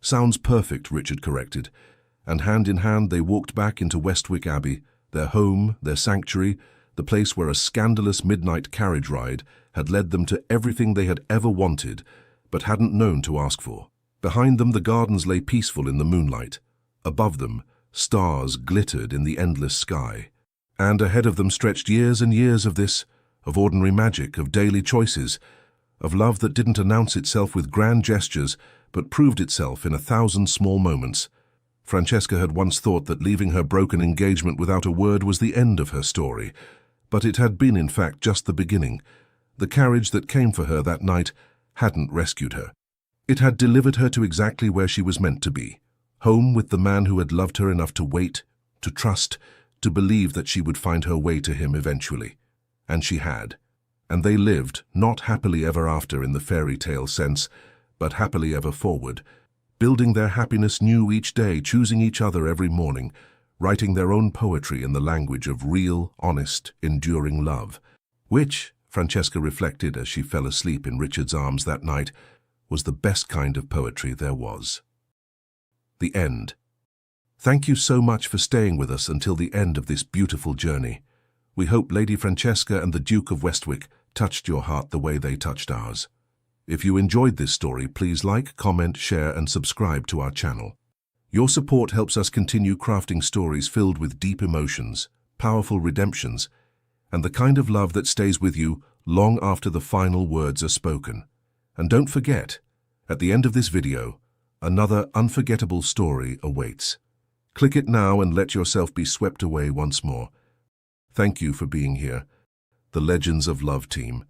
"Sounds perfect," Richard corrected, and hand in hand they walked back into Westwick Abbey, their home, their sanctuary, the place where a scandalous midnight carriage ride had led them to everything they had ever wanted, but hadn't known to ask for. Behind them the gardens lay peaceful in the moonlight. Above them, stars glittered in the endless sky. And ahead of them stretched years and years of this, of ordinary magic, of daily choices, of love that didn't announce itself with grand gestures, but proved itself in 1,000 small moments. Francesca had once thought that leaving her broken engagement without a word was the end of her story, but it had been in fact just the beginning. The carriage that came for her that night hadn't rescued her. It had delivered her to exactly where she was meant to be, home with the man who had loved her enough to wait, to trust, to believe that she would find her way to him eventually. And she had. And they lived, not happily ever after in the fairy tale sense, but happily ever forward, building their happiness new each day, choosing each other every morning, writing their own poetry in the language of real, honest, enduring love, which, Francesca reflected as she fell asleep in Richard's arms that night, was the best kind of poetry there was. The end. Thank you so much for staying with us until the end of this beautiful journey. We hope Lady Francesca and the Duke of Westwick touched your heart the way they touched ours. If you enjoyed this story, please like, comment, share, and subscribe to our channel. Your support helps us continue crafting stories filled with deep emotions, powerful redemptions, and the kind of love that stays with you long after the final words are spoken. And don't forget, at the end of this video, another unforgettable story awaits. Click it now and let yourself be swept away once more. Thank you for being here. The Legends of Love team.